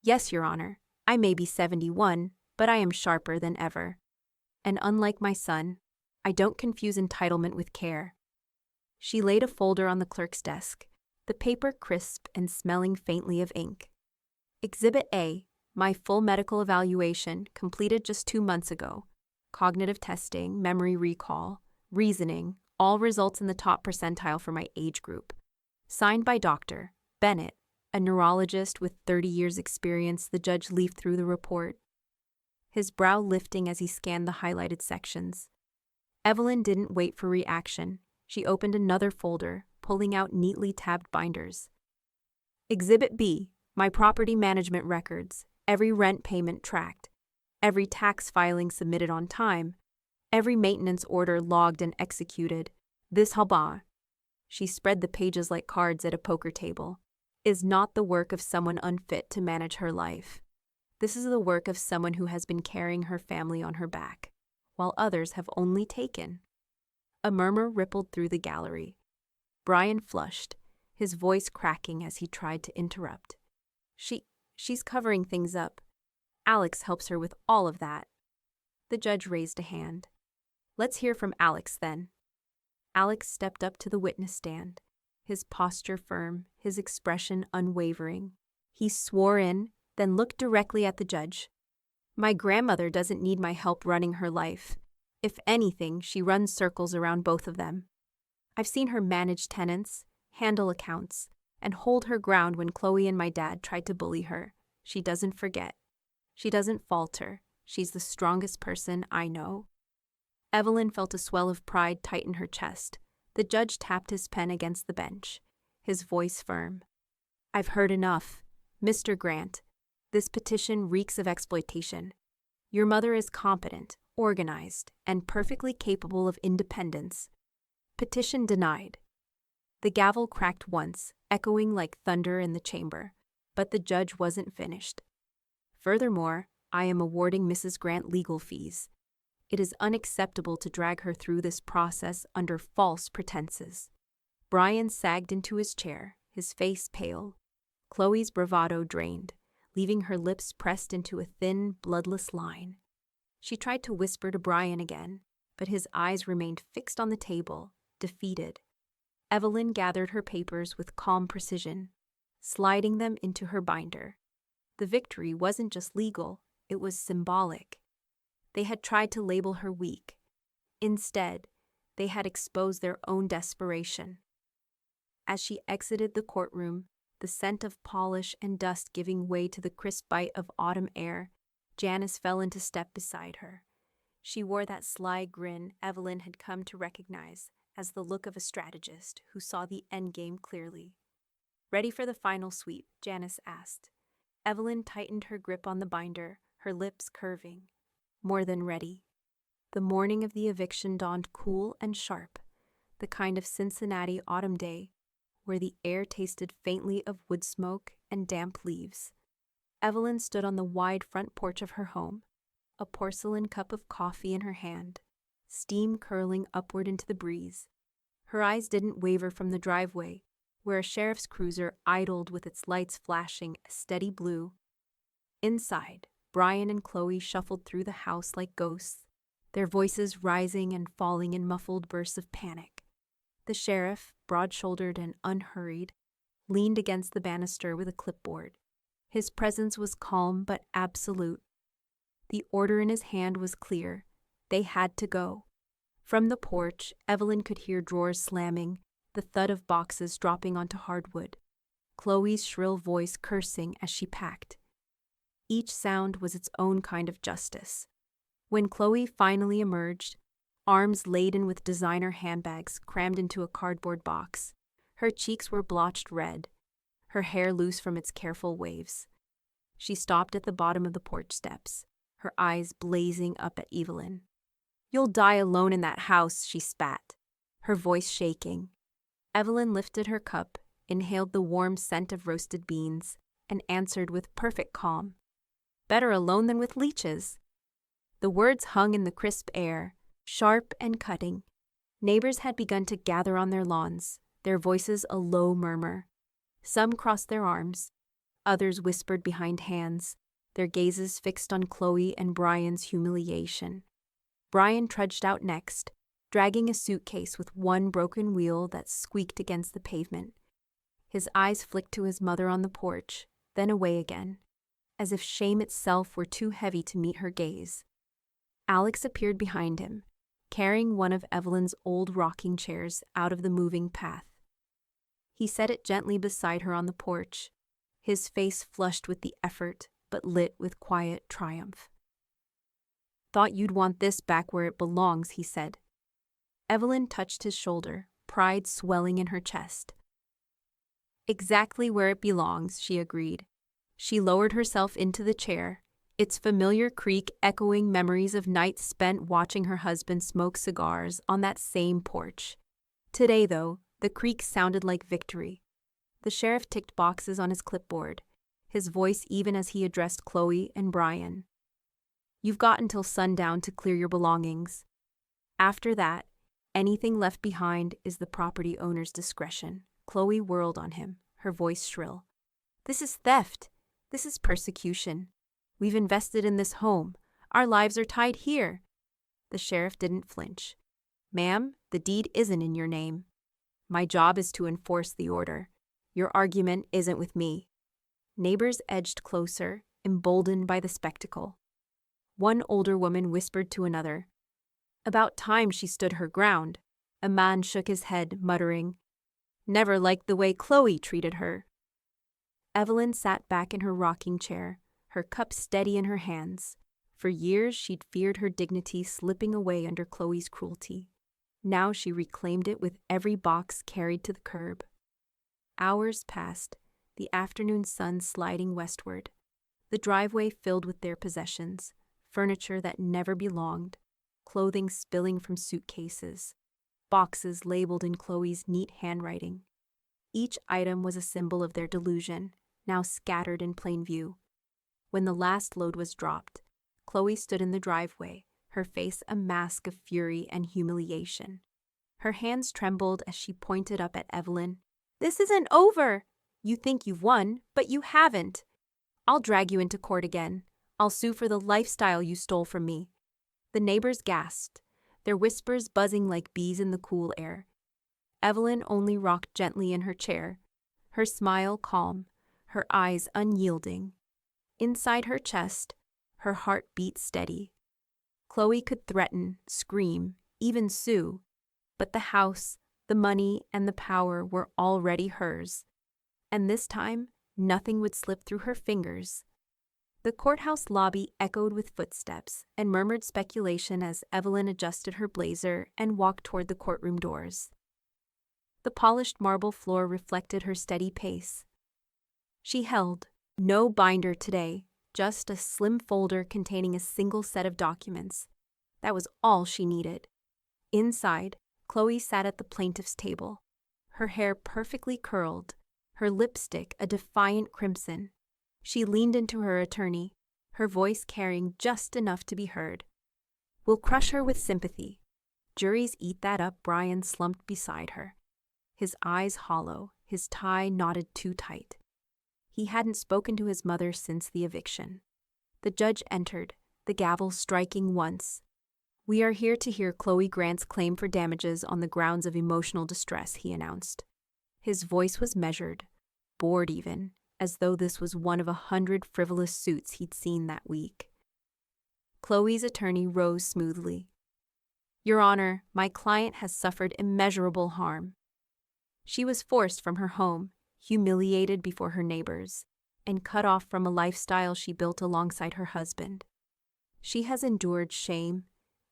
Yes, Your Honor, I may be 71, but I am sharper than ever. And unlike my son, I don't confuse entitlement with care. She laid a folder on the clerk's desk, the paper crisp and smelling faintly of ink. Exhibit A, my full medical evaluation, completed just 2 months ago. Cognitive testing, memory recall, reasoning, all results in the top percentile for my age group. Signed by Dr. Bennett, a neurologist with 30 years' experience. The judge leafed through the report, his brow lifting as he scanned the highlighted sections. Evelyn didn't wait for reaction. She opened another folder, pulling out neatly tabbed binders. Exhibit B, my property management records, every rent payment tracked, every tax filing submitted on time, every maintenance order logged and executed. This haba, she spread the pages like cards at a poker table, is not the work of someone unfit to manage her life. This is the work of someone who has been carrying her family on her back, while others have only taken. A murmur rippled through the gallery. Brian flushed, his voice cracking as he tried to interrupt. She's covering things up. Alex helps her with all of that. The judge raised a hand. Let's hear from Alex then. Alex stepped up to the witness stand, his posture firm, his expression unwavering. He swore in, then looked directly at the judge. My grandmother doesn't need my help running her life. If anything, she runs circles around both of them. I've seen her manage tenants, handle accounts, and hold her ground when Chloe and my dad tried to bully her. She doesn't forget. She doesn't falter. She's the strongest person I know. Evelyn felt a swell of pride tighten her chest. The judge tapped his pen against the bench, his voice firm. I've heard enough. Mr. Grant, this petition reeks of exploitation. Your mother is competent, organized, and perfectly capable of independence. Petition denied. The gavel cracked once, echoing like thunder in the chamber, but the judge wasn't finished. Furthermore, I am awarding Mrs. Grant legal fees. It is unacceptable to drag her through this process under false pretenses. Brian sagged into his chair, his face pale. Chloe's bravado drained, leaving her lips pressed into a thin, bloodless line. She tried to whisper to Brian again, but his eyes remained fixed on the table, defeated. Evelyn gathered her papers with calm precision, sliding them into her binder. The victory wasn't just legal, it was symbolic. They had tried to label her weak. Instead, they had exposed their own desperation. As she exited the courtroom, the scent of polish and dust giving way to the crisp bite of autumn air, Janice fell into step beside her. She wore that sly grin Evelyn had come to recognize as the look of a strategist who saw the endgame clearly. Ready for the final sweep? Janice asked. Evelyn tightened her grip on the binder, her lips curving. More than ready. The morning of the eviction dawned cool and sharp, the kind of Cincinnati autumn day where the air tasted faintly of wood smoke and damp leaves. Evelyn stood on the wide front porch of her home, a porcelain cup of coffee in her hand, steam curling upward into the breeze. Her eyes didn't waver from the driveway, where a sheriff's cruiser idled with its lights flashing a steady blue. Inside, Brian and Chloe shuffled through the house like ghosts, their voices rising and falling in muffled bursts of panic. The sheriff, broad-shouldered and unhurried, leaned against the banister with a clipboard. His presence was calm but absolute. The order in his hand was clear. They had to go. From the porch, Evelyn could hear drawers slamming, the thud of boxes dropping onto hardwood, Chloe's shrill voice cursing as she packed. Each sound was its own kind of justice. When Chloe finally emerged, arms laden with designer handbags crammed into a cardboard box, her cheeks were blotched red, her hair loose from its careful waves. She stopped at the bottom of the porch steps, her eyes blazing up at Evelyn. "You'll die alone in that house," she spat, her voice shaking. Evelyn lifted her cup, inhaled the warm scent of roasted beans, and answered with perfect calm. "Better alone than with leeches." The words hung in the crisp air, sharp and cutting. Neighbors had begun to gather on their lawns, their voices a low murmur. Some crossed their arms, others whispered behind hands, their gazes fixed on Chloe and Brian's humiliation. Brian trudged out next, dragging a suitcase with one broken wheel that squeaked against the pavement. His eyes flicked to his mother on the porch, then away again, as if shame itself were too heavy to meet her gaze. Alex appeared behind him, carrying one of Evelyn's old rocking chairs out of the moving path. He set it gently beside her on the porch, his face flushed with the effort, but lit with quiet triumph. "Thought you'd want this back where it belongs," he said. Evelyn touched his shoulder, pride swelling in her chest. "Exactly where it belongs," she agreed. She lowered herself into the chair, its familiar creak echoing memories of nights spent watching her husband smoke cigars on that same porch. Today, though, the creak sounded like victory. The sheriff ticked boxes on his clipboard, his voice even as he addressed Chloe and Brian. "You've got until sundown to clear your belongings. After that, Anything left behind is the property owner's discretion. Chloe whirled on him, her voice shrill. This is theft. This is persecution. We've invested in this home. Our lives are tied here. The sheriff didn't flinch. Ma'am, the deed isn't in your name. My job is to enforce the order. Your argument isn't with me. Neighbors edged closer, emboldened by the spectacle. One older woman whispered to another. About time she stood her ground. A man shook his head, muttering, Never liked the way Chloe treated her. Evelyn sat back in her rocking chair, her cup steady in her hands. For years she'd feared her dignity slipping away under Chloe's cruelty. Now she reclaimed it with every box carried to the curb. Hours passed, the afternoon sun sliding westward, the driveway filled with their possessions, furniture that never belonged, clothing spilling from suitcases, boxes labeled in Chloe's neat handwriting. Each item was a symbol of their delusion, now scattered in plain view. When the last load was dropped, Chloe stood in the driveway, her face a mask of fury and humiliation. Her hands trembled as she pointed up at Evelyn. This isn't over! You think you've won, but you haven't. I'll drag you into court again. I'll sue for the lifestyle you stole from me. The neighbors gasped, their whispers buzzing like bees in the cool air. Evelyn only rocked gently in her chair, her smile calm, her eyes unyielding. Inside her chest, her heart beat steady. Chloe could threaten, scream, even sue, but the house, the money, and the power were already hers. And this time, nothing would slip through her fingers. The courthouse lobby echoed with footsteps and murmured speculation as Evelyn adjusted her blazer and walked toward the courtroom doors. The polished marble floor reflected her steady pace. She held no binder today, just a slim folder containing a single set of documents. That was all she needed. Inside, Chloe sat at the plaintiff's table, her hair perfectly curled, her lipstick a defiant crimson. She leaned into her attorney, her voice carrying just enough to be heard. We'll crush her with sympathy. Juries eat that up. Brian slumped beside her, his eyes hollow, his tie knotted too tight. He hadn't spoken to his mother since the eviction. The judge entered, the gavel striking once. We are here to hear Chloe Grant's claim for damages on the grounds of emotional distress, he announced. His voice was measured, bored even, as though this was one of 100 frivolous suits he'd seen that week. Chloe's attorney rose smoothly. Your Honor, my client has suffered immeasurable harm. She was forced from her home, humiliated before her neighbors, and cut off from a lifestyle she built alongside her husband. She has endured shame,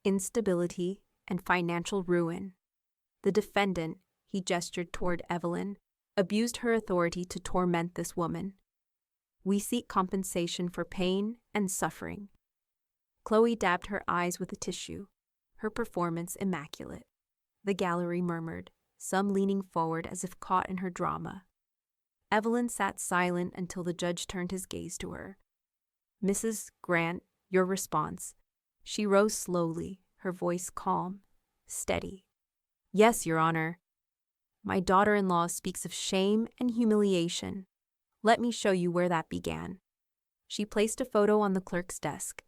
instability, and financial ruin. The defendant, he gestured toward Evelyn, abused her authority to torment this woman. We seek compensation for pain and suffering. Chloe dabbed her eyes with a tissue, her performance immaculate. The gallery murmured, some leaning forward as if caught in her drama. Evelyn sat silent until the judge turned his gaze to her. Mrs. Grant, your response. She rose slowly, her voice calm, steady. Yes, Your Honor. My daughter-in-law speaks of shame and humiliation. Let me show you where that began. She placed a photo on the clerk's desk,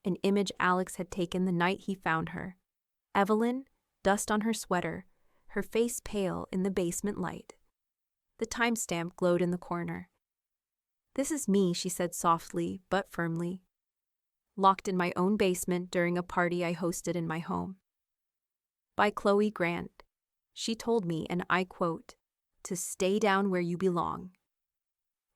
an image Alex had taken the night he found her. Evelyn, dust on her sweater, her face pale in the basement light. The timestamp glowed in the corner. This is me, she said softly but firmly. Locked in my own basement during a party I hosted in my home. By Chloe Grant. She told me, and I quote, to stay down where you belong.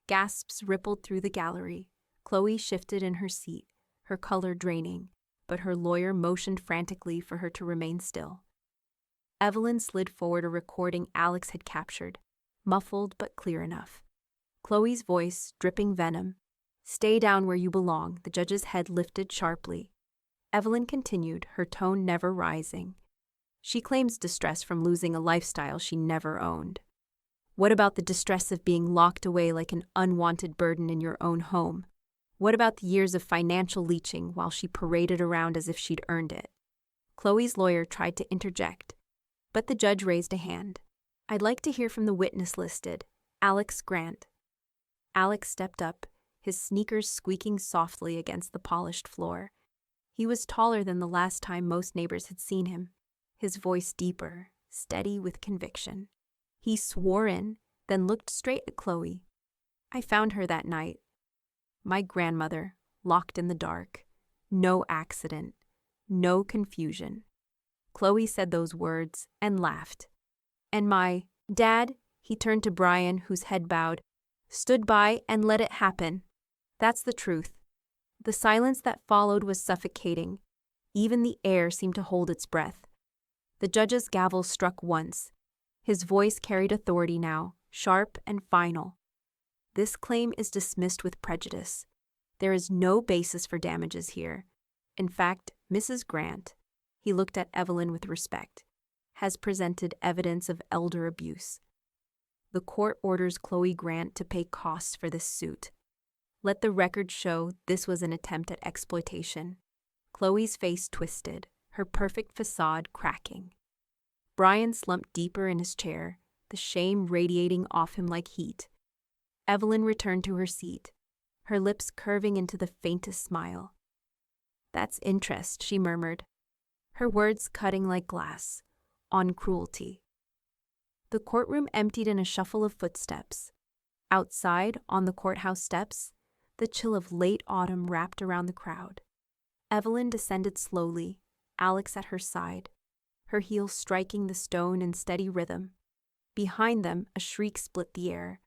Gasps rippled through the gallery. Chloe shifted in her seat, her color draining, but her lawyer motioned frantically for her to remain still. Evelyn slid forward a recording Alex had captured, muffled but clear enough. Chloe's voice, dripping venom. Stay down where you belong, the judge's head lifted sharply. Evelyn continued, her tone never rising. She claims distress from losing a lifestyle she never owned. What about the distress of being locked away like an unwanted burden in your own home? What about the years of financial leeching while she paraded around as if she'd earned it? Chloe's lawyer tried to interject, But the judge raised a hand. "I'd like to hear from the witness listed, Alex Grant." Alex stepped up, his sneakers squeaking softly against the polished floor. He was taller than the last time most neighbors had seen him, his voice deeper, steady with conviction. He swore in, then looked straight at Chloe. "I found her that night. My grandmother, locked in the dark. No accident. No confusion." Chloe said those words and laughed. "And my dad," he turned to Brian, whose head bowed, "stood by and let it happen. That's the truth." The silence that followed was suffocating. Even the air seemed to hold its breath. The judge's gavel struck once. His voice carried authority now, sharp and final. "This claim is dismissed with prejudice. There is no basis for damages here. In fact, Mrs. Grant," he looked at Evelyn with respect, "has presented evidence of elder abuse. The court orders Chloe Grant to pay costs for this suit. Let the record show this was an attempt at exploitation." Chloe's face twisted, her perfect facade cracking. Brian slumped deeper in his chair, the shame radiating off him like heat. Evelyn returned to her seat, her lips curving into the faintest smile. "That's interest," she murmured, her words cutting like glass, "on cruelty." The courtroom emptied in a shuffle of footsteps. Outside, on the courthouse steps, the chill of late autumn wrapped around the crowd. Evelyn descended slowly, Alex at her side, her heels striking the stone in steady rhythm. Behind them, a shriek split the air.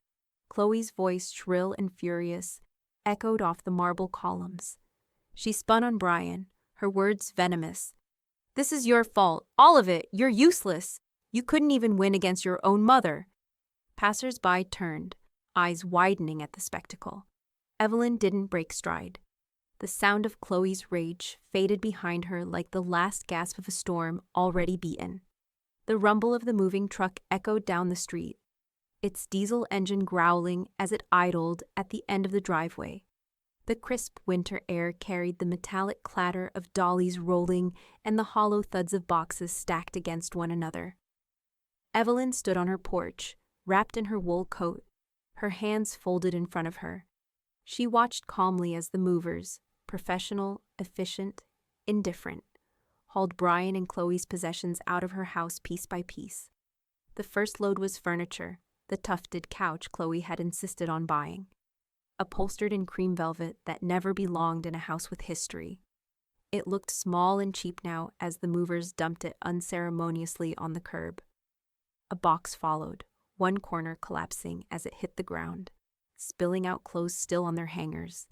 Chloe's voice, shrill and furious, echoed off the marble columns. She spun on Brian, her words venomous. "This is your fault, all of it. You're useless. You couldn't even win against your own mother." Passers-by turned, eyes widening at the spectacle. Evelyn didn't break stride. The sound of Chloe's rage faded behind her like the last gasp of a storm already beaten. The rumble of the moving truck echoed down the street, its diesel engine growling as it idled at the end of the driveway. The crisp winter air carried the metallic clatter of dollies rolling and the hollow thuds of boxes stacked against one another. Evelyn stood on her porch, wrapped in her wool coat, her hands folded in front of her. She watched calmly as the movers, professional, efficient, indifferent, hauled Brian and Chloe's possessions out of her house piece by piece. The first load was furniture, the tufted couch Chloe had insisted on buying, upholstered in cream velvet that never belonged in a house with history. It looked small and cheap now as the movers dumped it unceremoniously on the curb. A box followed, one corner collapsing as it hit the ground, spilling out clothes still on their hangers.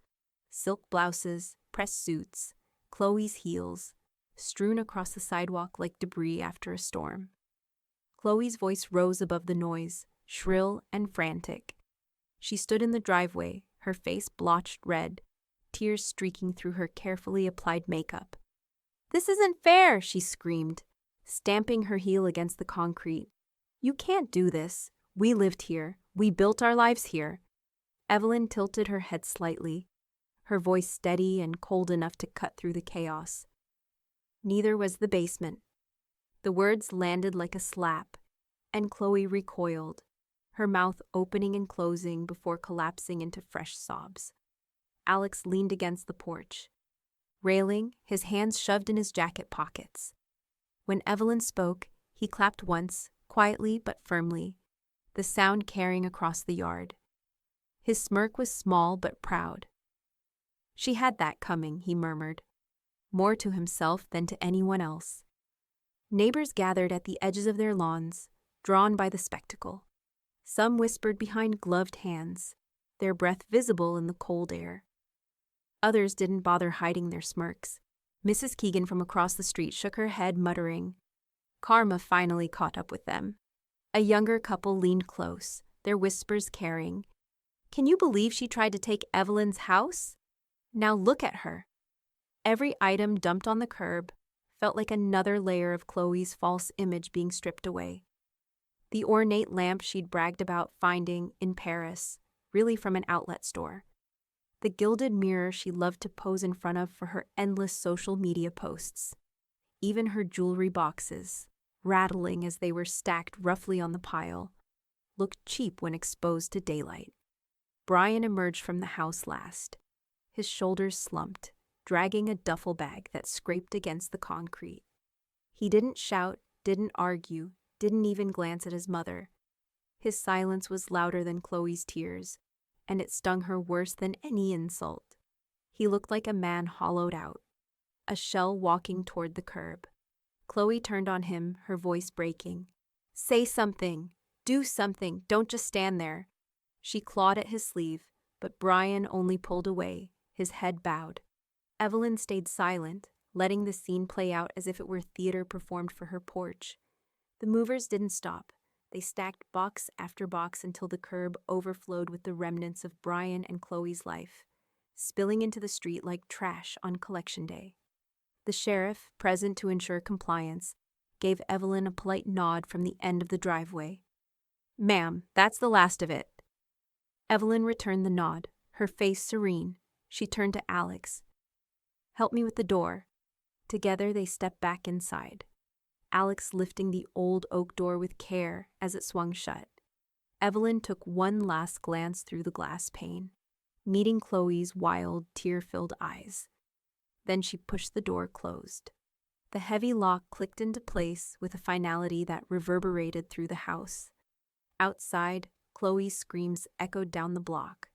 Silk blouses, pressed suits, Chloe's heels, strewn across the sidewalk like debris after a storm. Chloe's voice rose above the noise, shrill and frantic. She stood in the driveway, her face blotched red, tears streaking through her carefully applied makeup. "This isn't fair," she screamed, stamping her heel against the concrete. "You can't do this. We lived here. We built our lives here." Evelyn tilted her head slightly, her voice steady and cold enough to cut through the chaos. "Neither was the basement." The words landed like a slap, and Chloe recoiled, her mouth opening and closing before collapsing into fresh sobs. Alex leaned against the porch, railing, his hands shoved in his jacket pockets. When Evelyn spoke, he clapped once, quietly but firmly, the sound carrying across the yard. His smirk was small but proud. "She had that coming," he murmured, more to himself than to anyone else. Neighbors gathered at the edges of their lawns, drawn by the spectacle. Some whispered behind gloved hands, their breath visible in the cold air. Others didn't bother hiding their smirks. Mrs. Keegan from across the street shook her head, muttering. Karma finally caught up with them. A younger couple leaned close, their whispers carrying. "Can you believe she tried to take Evelyn's house? Now look at her." Every item dumped on the curb felt like another layer of Chloe's false image being stripped away. The ornate lamp she'd bragged about finding in Paris, really from an outlet store. The gilded mirror she loved to pose in front of for her endless social media posts. Even her jewelry boxes, rattling as they were stacked roughly on the pile, looked cheap when exposed to daylight. Brian emerged from the house last, his shoulders slumped, dragging a duffel bag that scraped against the concrete. He didn't shout, didn't argue, didn't even glance at his mother. His silence was louder than Chloe's tears, and it stung her worse than any insult. He looked like a man hollowed out, a shell walking toward the curb. Chloe turned on him, her voice breaking. "Say something! Do something! Don't just stand there!" She clawed at his sleeve, but Brian only pulled away, his head bowed. Evelyn stayed silent, letting the scene play out as if it were theater performed for her porch. The movers didn't stop. They stacked box after box until the curb overflowed with the remnants of Brian and Chloe's life, spilling into the street like trash on collection day. The sheriff, present to ensure compliance, gave Evelyn a polite nod from the end of the driveway. "Ma'am, that's the last of it." Evelyn returned the nod, her face serene. She turned to Alex. "Help me with the door." Together they stepped back inside, Alex lifting the old oak door with care as it swung shut. Evelyn took one last glance through the glass pane, meeting Chloe's wild, tear-filled eyes. Then she pushed the door closed. The heavy lock clicked into place with a finality that reverberated through the house. Outside, Chloe's screams echoed down the block.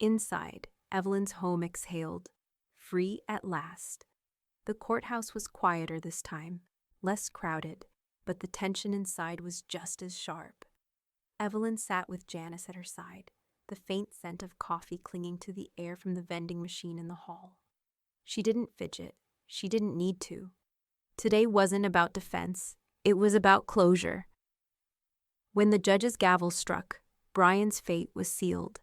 Inside, Evelyn's home exhaled, free at last. The courthouse was quieter this time, less crowded, but the tension inside was just as sharp. Evelyn sat with Janice at her side, the faint scent of coffee clinging to the air from the vending machine in the hall. She didn't fidget. She didn't need to. Today wasn't about defense. It was about closure. When the judge's gavel struck, Brian's fate was sealed.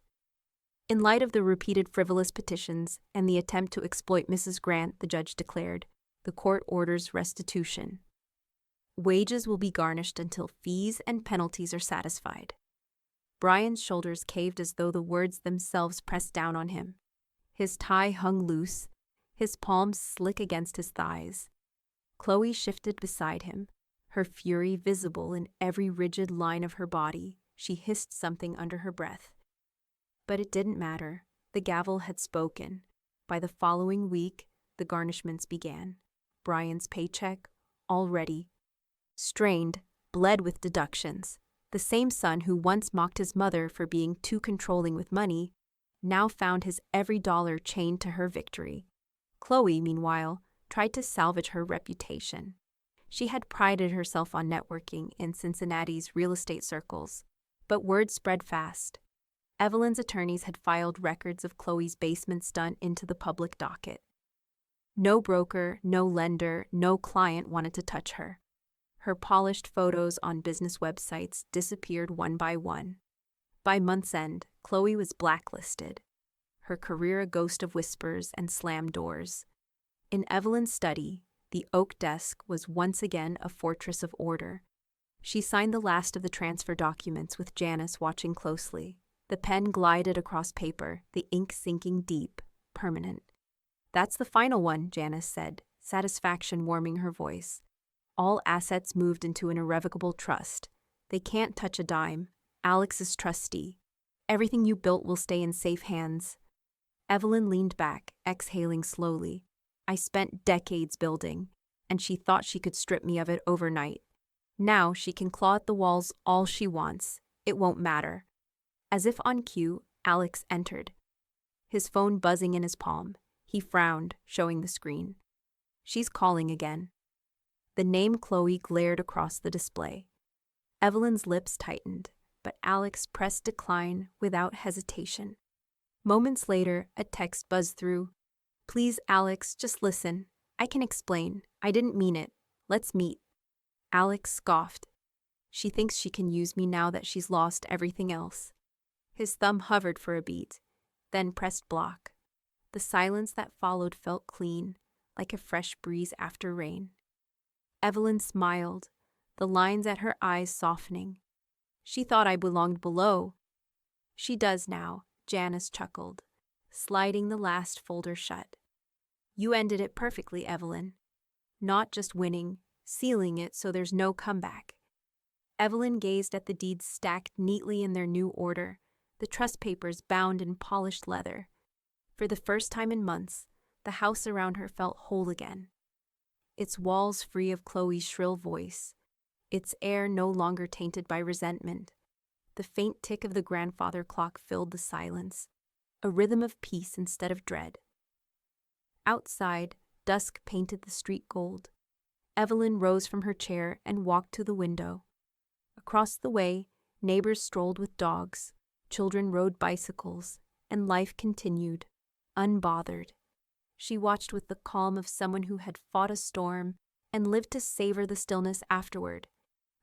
In light of the repeated frivolous petitions and the attempt to exploit Mrs. Grant, the judge declared, the court orders restitution. Wages will be garnished until fees and penalties are satisfied. Brian's shoulders caved as though the words themselves pressed down on him. His tie hung loose, his palms slick against his thighs. Chloe shifted beside him, her fury visible in every rigid line of her body. She hissed something under her breath. But it didn't matter. The gavel had spoken. By the following week, the garnishments began. Brian's paycheck, already strained, bled with deductions. The same son who once mocked his mother for being too controlling with money now found his every dollar chained to her victory. Chloe, meanwhile, tried to salvage her reputation. She had prided herself on networking in Cincinnati's real estate circles, but word spread fast. Evelyn's attorneys had filed records of Chloe's basement stunt into the public docket. No broker, no lender, no client wanted to touch her. Her polished photos on business websites disappeared one by one. By month's end, Chloe was blacklisted, her career a ghost of whispers and slammed doors. In Evelyn's study, the oak desk was once again a fortress of order. She signed the last of the transfer documents with Janice watching closely. The pen glided across paper, the ink sinking deep, permanent. "That's the final one," Janice said, satisfaction warming her voice. "All assets moved into an irrevocable trust. They can't touch a dime. Alex is trustee. Everything you built will stay in safe hands." Evelyn leaned back, exhaling slowly. "I spent decades building, and she thought she could strip me of it overnight. Now she can claw at the walls all she wants. It won't matter." As if on cue, Alex entered, his phone buzzing in his palm. He frowned, showing the screen. "She's calling again." The name Chloe glared across the display. Evelyn's lips tightened, but Alex pressed decline without hesitation. Moments later, a text buzzed through. "Please, Alex, just listen. I can explain. I didn't mean it. Let's meet." Alex scoffed. "She thinks she can use me now that she's lost everything else." His thumb hovered for a beat, then pressed block. The silence that followed felt clean, like a fresh breeze after rain. Evelyn smiled, the lines at her eyes softening. "She thought I belonged below." "She does now," Janice chuckled, sliding the last folder shut. "You ended it perfectly, Evelyn. Not just winning, sealing it so there's no comeback. Evelyn gazed at the deeds stacked neatly in their new order, the trust papers bound in polished leather. For the first time in months, the house around her felt whole again. Its walls free of Chloe's shrill voice, its air no longer tainted by resentment. The faint tick of the grandfather clock filled the silence, a rhythm of peace instead of dread. Outside, dusk painted the street gold. Evelyn rose from her chair and walked to the window. Across the way, neighbors strolled with dogs, children rode bicycles, and life continued, unbothered. She watched with the calm of someone who had fought a storm and lived to savor the stillness afterward.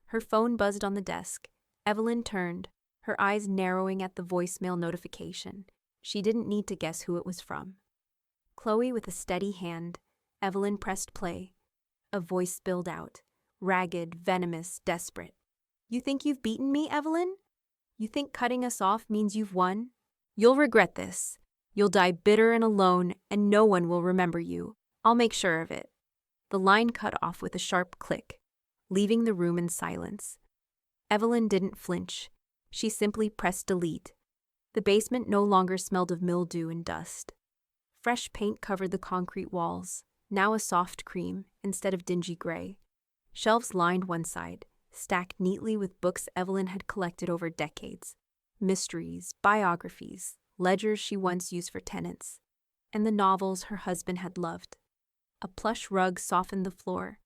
Her phone buzzed on the desk. Evelyn turned, her eyes narrowing at the voicemail notification. She didn't need to guess who it was from. Chloe with a steady hand, Evelyn pressed play. A voice spilled out, ragged, venomous, desperate. "You think you've beaten me, Evelyn? You think cutting us off means you've won? You'll regret this. You'll die bitter and alone, and no one will remember you. I'll make sure of it." The line cut off with a sharp click, leaving the room in silence. Evelyn didn't flinch. She simply pressed delete. The basement no longer smelled of mildew and dust. Fresh paint covered the concrete walls, now a soft cream instead of dingy gray. Shelves lined one side, stacked neatly with books Evelyn had collected over decades. Mysteries, biographies, ledgers she once used for tenants, and the novels her husband had loved. A plush rug softened the floor,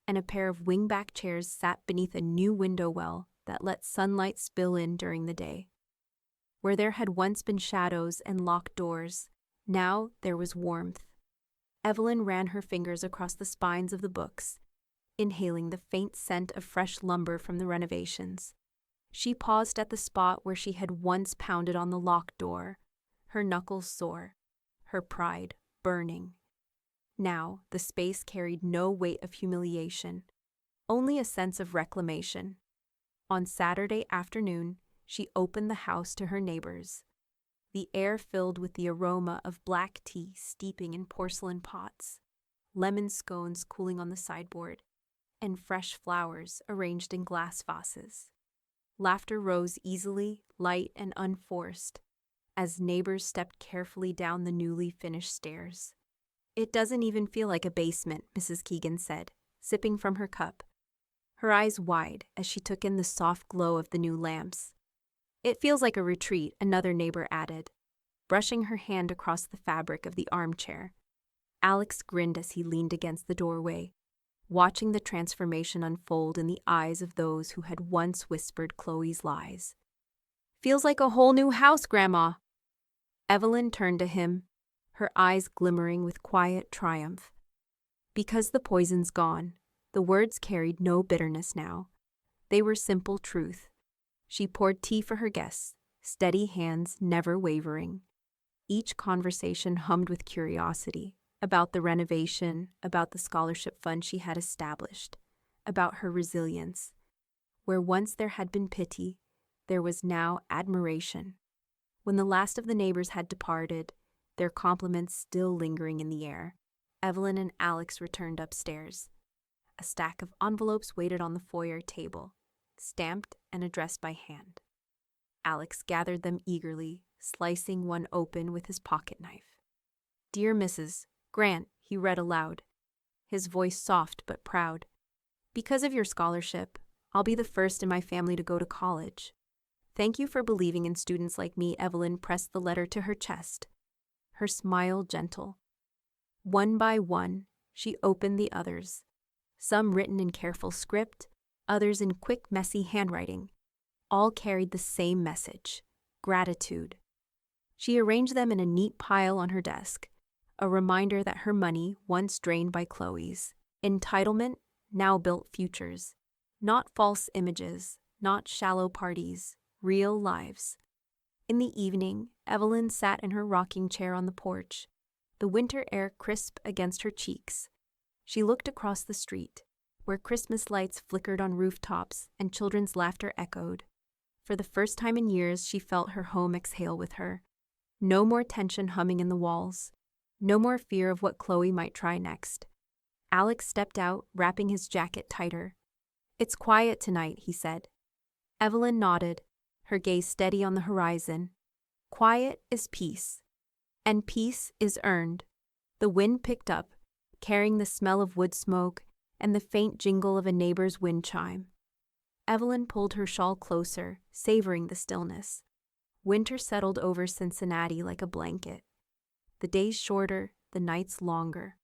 and a pair of wingback chairs sat beneath a new window well that let sunlight spill in during the day. Where there had once been shadows and locked doors, now there was warmth. Evelyn ran her fingers across the spines of the books, inhaling the faint scent of fresh lumber from the renovations. She paused at the spot where she had once pounded on the locked door, her knuckles sore, her pride burning. Now, the space carried no weight of humiliation, only a sense of reclamation. On Saturday afternoon, she opened the house to her neighbors. The air filled with the aroma of black tea steeping in porcelain pots, lemon scones cooling on the sideboard, and fresh flowers arranged in glass vases. Laughter rose easily, light and unforced, as neighbors stepped carefully down the newly finished stairs. "It doesn't even feel like a basement," Mrs. Keegan said, sipping from her cup, her eyes wide as she took in the soft glow of the new lamps. "It feels like a retreat," another neighbor added, brushing her hand across the fabric of the armchair. Alex grinned as he leaned against the doorway, watching the transformation unfold in the eyes of those who had once whispered Chloe's lies. "Feels like a whole new house, Grandma." Evelyn turned to him, her eyes glimmering with quiet triumph. Because the poison's gone, the words carried no bitterness now. They were simple truth. She poured tea for her guests, steady hands never wavering. Each conversation hummed with curiosity, about the renovation, about the scholarship fund she had established, about her resilience. Where once there had been pity, there was now admiration. When the last of the neighbors had departed, their compliments still lingering in the air, Evelyn and Alex returned upstairs. A stack of envelopes waited on the foyer table, stamped and addressed by hand. Alex gathered them eagerly, slicing one open with his pocket knife. "Dear Mrs. Grant," he read aloud, his voice soft but proud. "Because of your scholarship, I'll be the first in my family to go to college. Thank you for believing in students like me." Evelyn pressed the letter to her chest, her smile gentle. One by one, she opened the others, some written in careful script, others in quick, messy handwriting. All carried the same message: gratitude. She arranged them in a neat pile on her desk, a reminder that her money, once drained by Chloe's entitlement, now built futures. Not false images, not shallow parties, real lives. In the evening, Evelyn sat in her rocking chair on the porch, the winter air crisp against her cheeks. She looked across the street, where Christmas lights flickered on rooftops and children's laughter echoed. For the first time in years, she felt her home exhale with her. No more tension humming in the walls. No more fear of what Chloe might try next. Alex stepped out, wrapping his jacket tighter. "It's quiet tonight," he said. Evelyn nodded, her gaze steady on the horizon. Quiet is peace. And peace is earned. The wind picked up, carrying the smell of wood smoke and the faint jingle of a neighbor's wind chime. Evelyn pulled her shawl closer, savoring the stillness. Winter settled over Cincinnati like a blanket. The days shorter, the nights longer.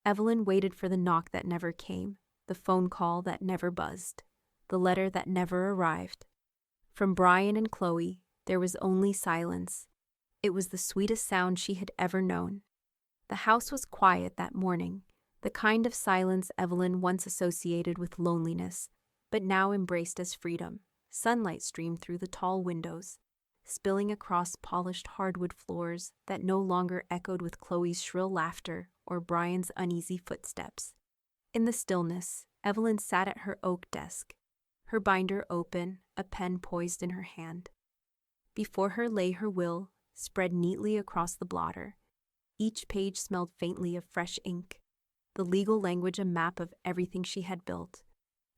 Evelyn waited for the knock that never came, the phone call that never buzzed, the letter that never arrived. From Brian and Chloe, there was only silence. It was the sweetest sound she had ever known. The house was quiet that morning, the kind of silence Evelyn once associated with loneliness, but now embraced as freedom. Sunlight streamed through the tall windows, spilling across polished hardwood floors that no longer echoed with Chloe's shrill laughter or Brian's uneasy footsteps. In the stillness, Evelyn sat at her oak desk, her binder open, a pen poised in her hand. Before her lay her will, spread neatly across the blotter. Each page smelled faintly of fresh ink, the legal language a map of everything she had built.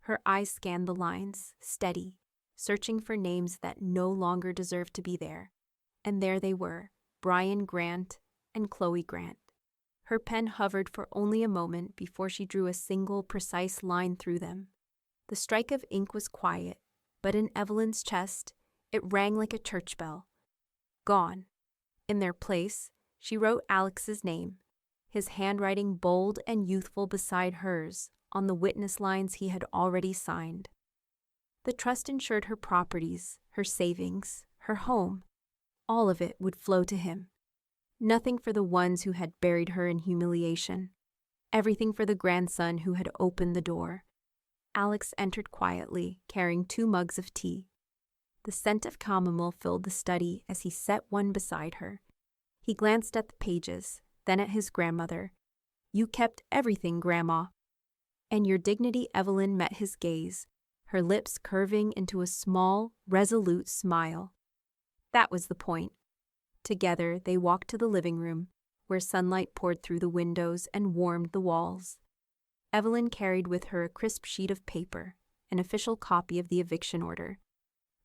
Her eyes scanned the lines, steady, searching for names that no longer deserved to be there. And there they were, Brian Grant and Chloe Grant. Her pen hovered for only a moment before she drew a single, precise line through them. The strike of ink was quiet, but in Evelyn's chest, it rang like a church bell. Gone. In their place, she wrote Alex's name, his handwriting bold and youthful beside hers, on the witness lines he had already signed. The trust insured her properties, her savings, her home. All of it would flow to him. Nothing for the ones who had buried her in humiliation. Everything for the grandson who had opened the door. Alex entered quietly, carrying 2 mugs of tea. The scent of chamomile filled the study as he set one beside her. He glanced at the pages, then at his grandmother. "You kept everything, Grandma." And your dignity, Evelyn met his gaze, her lips curving into a small, resolute smile. That was the point. Together, they walked to the living room, where sunlight poured through the windows and warmed the walls. Evelyn carried with her a crisp sheet of paper, an official copy of the eviction order.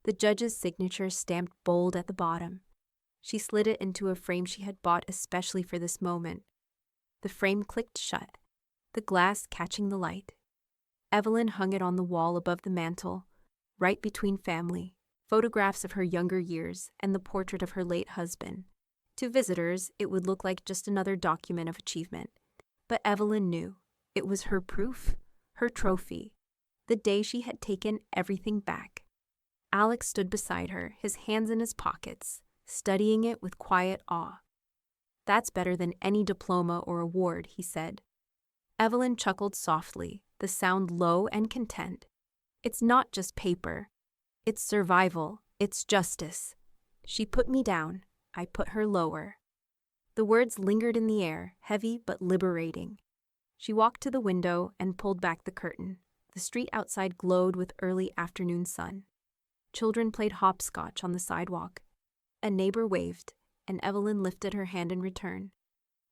The judge's signature stamped bold at the bottom. She slid it into a frame she had bought especially for this moment. The frame clicked shut, the glass catching the light. Evelyn hung it on the wall above the mantel, right between family, photographs of her younger years and the portrait of her late husband. To visitors, it would look like just another document of achievement. But Evelyn knew. It was her proof, her trophy, the day she had taken everything back. Alex stood beside her, his hands in his pockets, studying it with quiet awe. "That's better than any diploma or award," he said. Evelyn chuckled softly, the sound low and content. "It's not just paper. It's survival. It's justice." She put me down. I put her lower. The words lingered in the air, heavy but liberating. She walked to the window and pulled back the curtain. The street outside glowed with early afternoon sun. Children played hopscotch on the sidewalk. A neighbor waved, and Evelyn lifted her hand in return.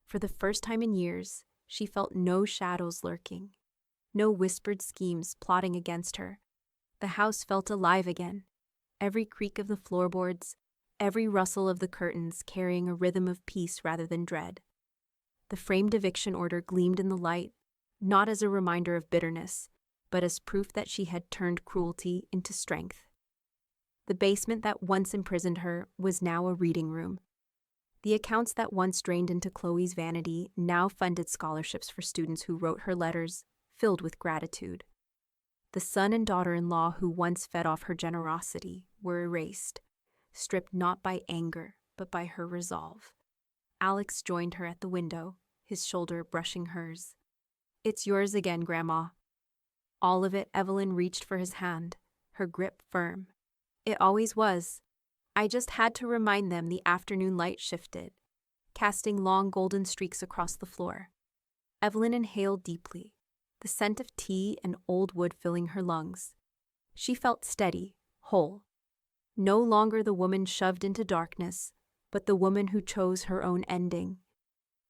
For the first time in years, she felt no shadows lurking, no whispered schemes plotting against her. The house felt alive again, every creak of the floorboards, every rustle of the curtains carrying a rhythm of peace rather than dread. The framed eviction order gleamed in the light, not as a reminder of bitterness, but as proof that she had turned cruelty into strength. The basement that once imprisoned her was now a reading room. The accounts that once drained into Chloe's vanity now funded scholarships for students who wrote her letters, filled with gratitude. The son and daughter-in-law who once fed off her generosity were erased, stripped not by anger, but by her resolve. Alex joined her at the window, his shoulder brushing hers. "It's yours again, Grandma." All of it, Evelyn reached for his hand, her grip firm. "It always was. I just had to remind them." The afternoon light shifted, casting long golden streaks across the floor. Evelyn inhaled deeply, the scent of tea and old wood filling her lungs. She felt steady, whole. No longer the woman shoved into darkness, but the woman who chose her own ending.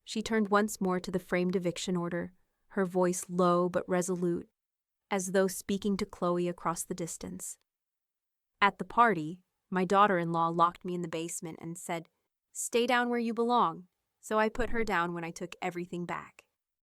She turned once more to the framed eviction order, her voice low but resolute, as though speaking to Chloe across the distance. At the party, my daughter-in-law locked me in the basement and said, "Stay down where you belong," so I put her down when I took everything back.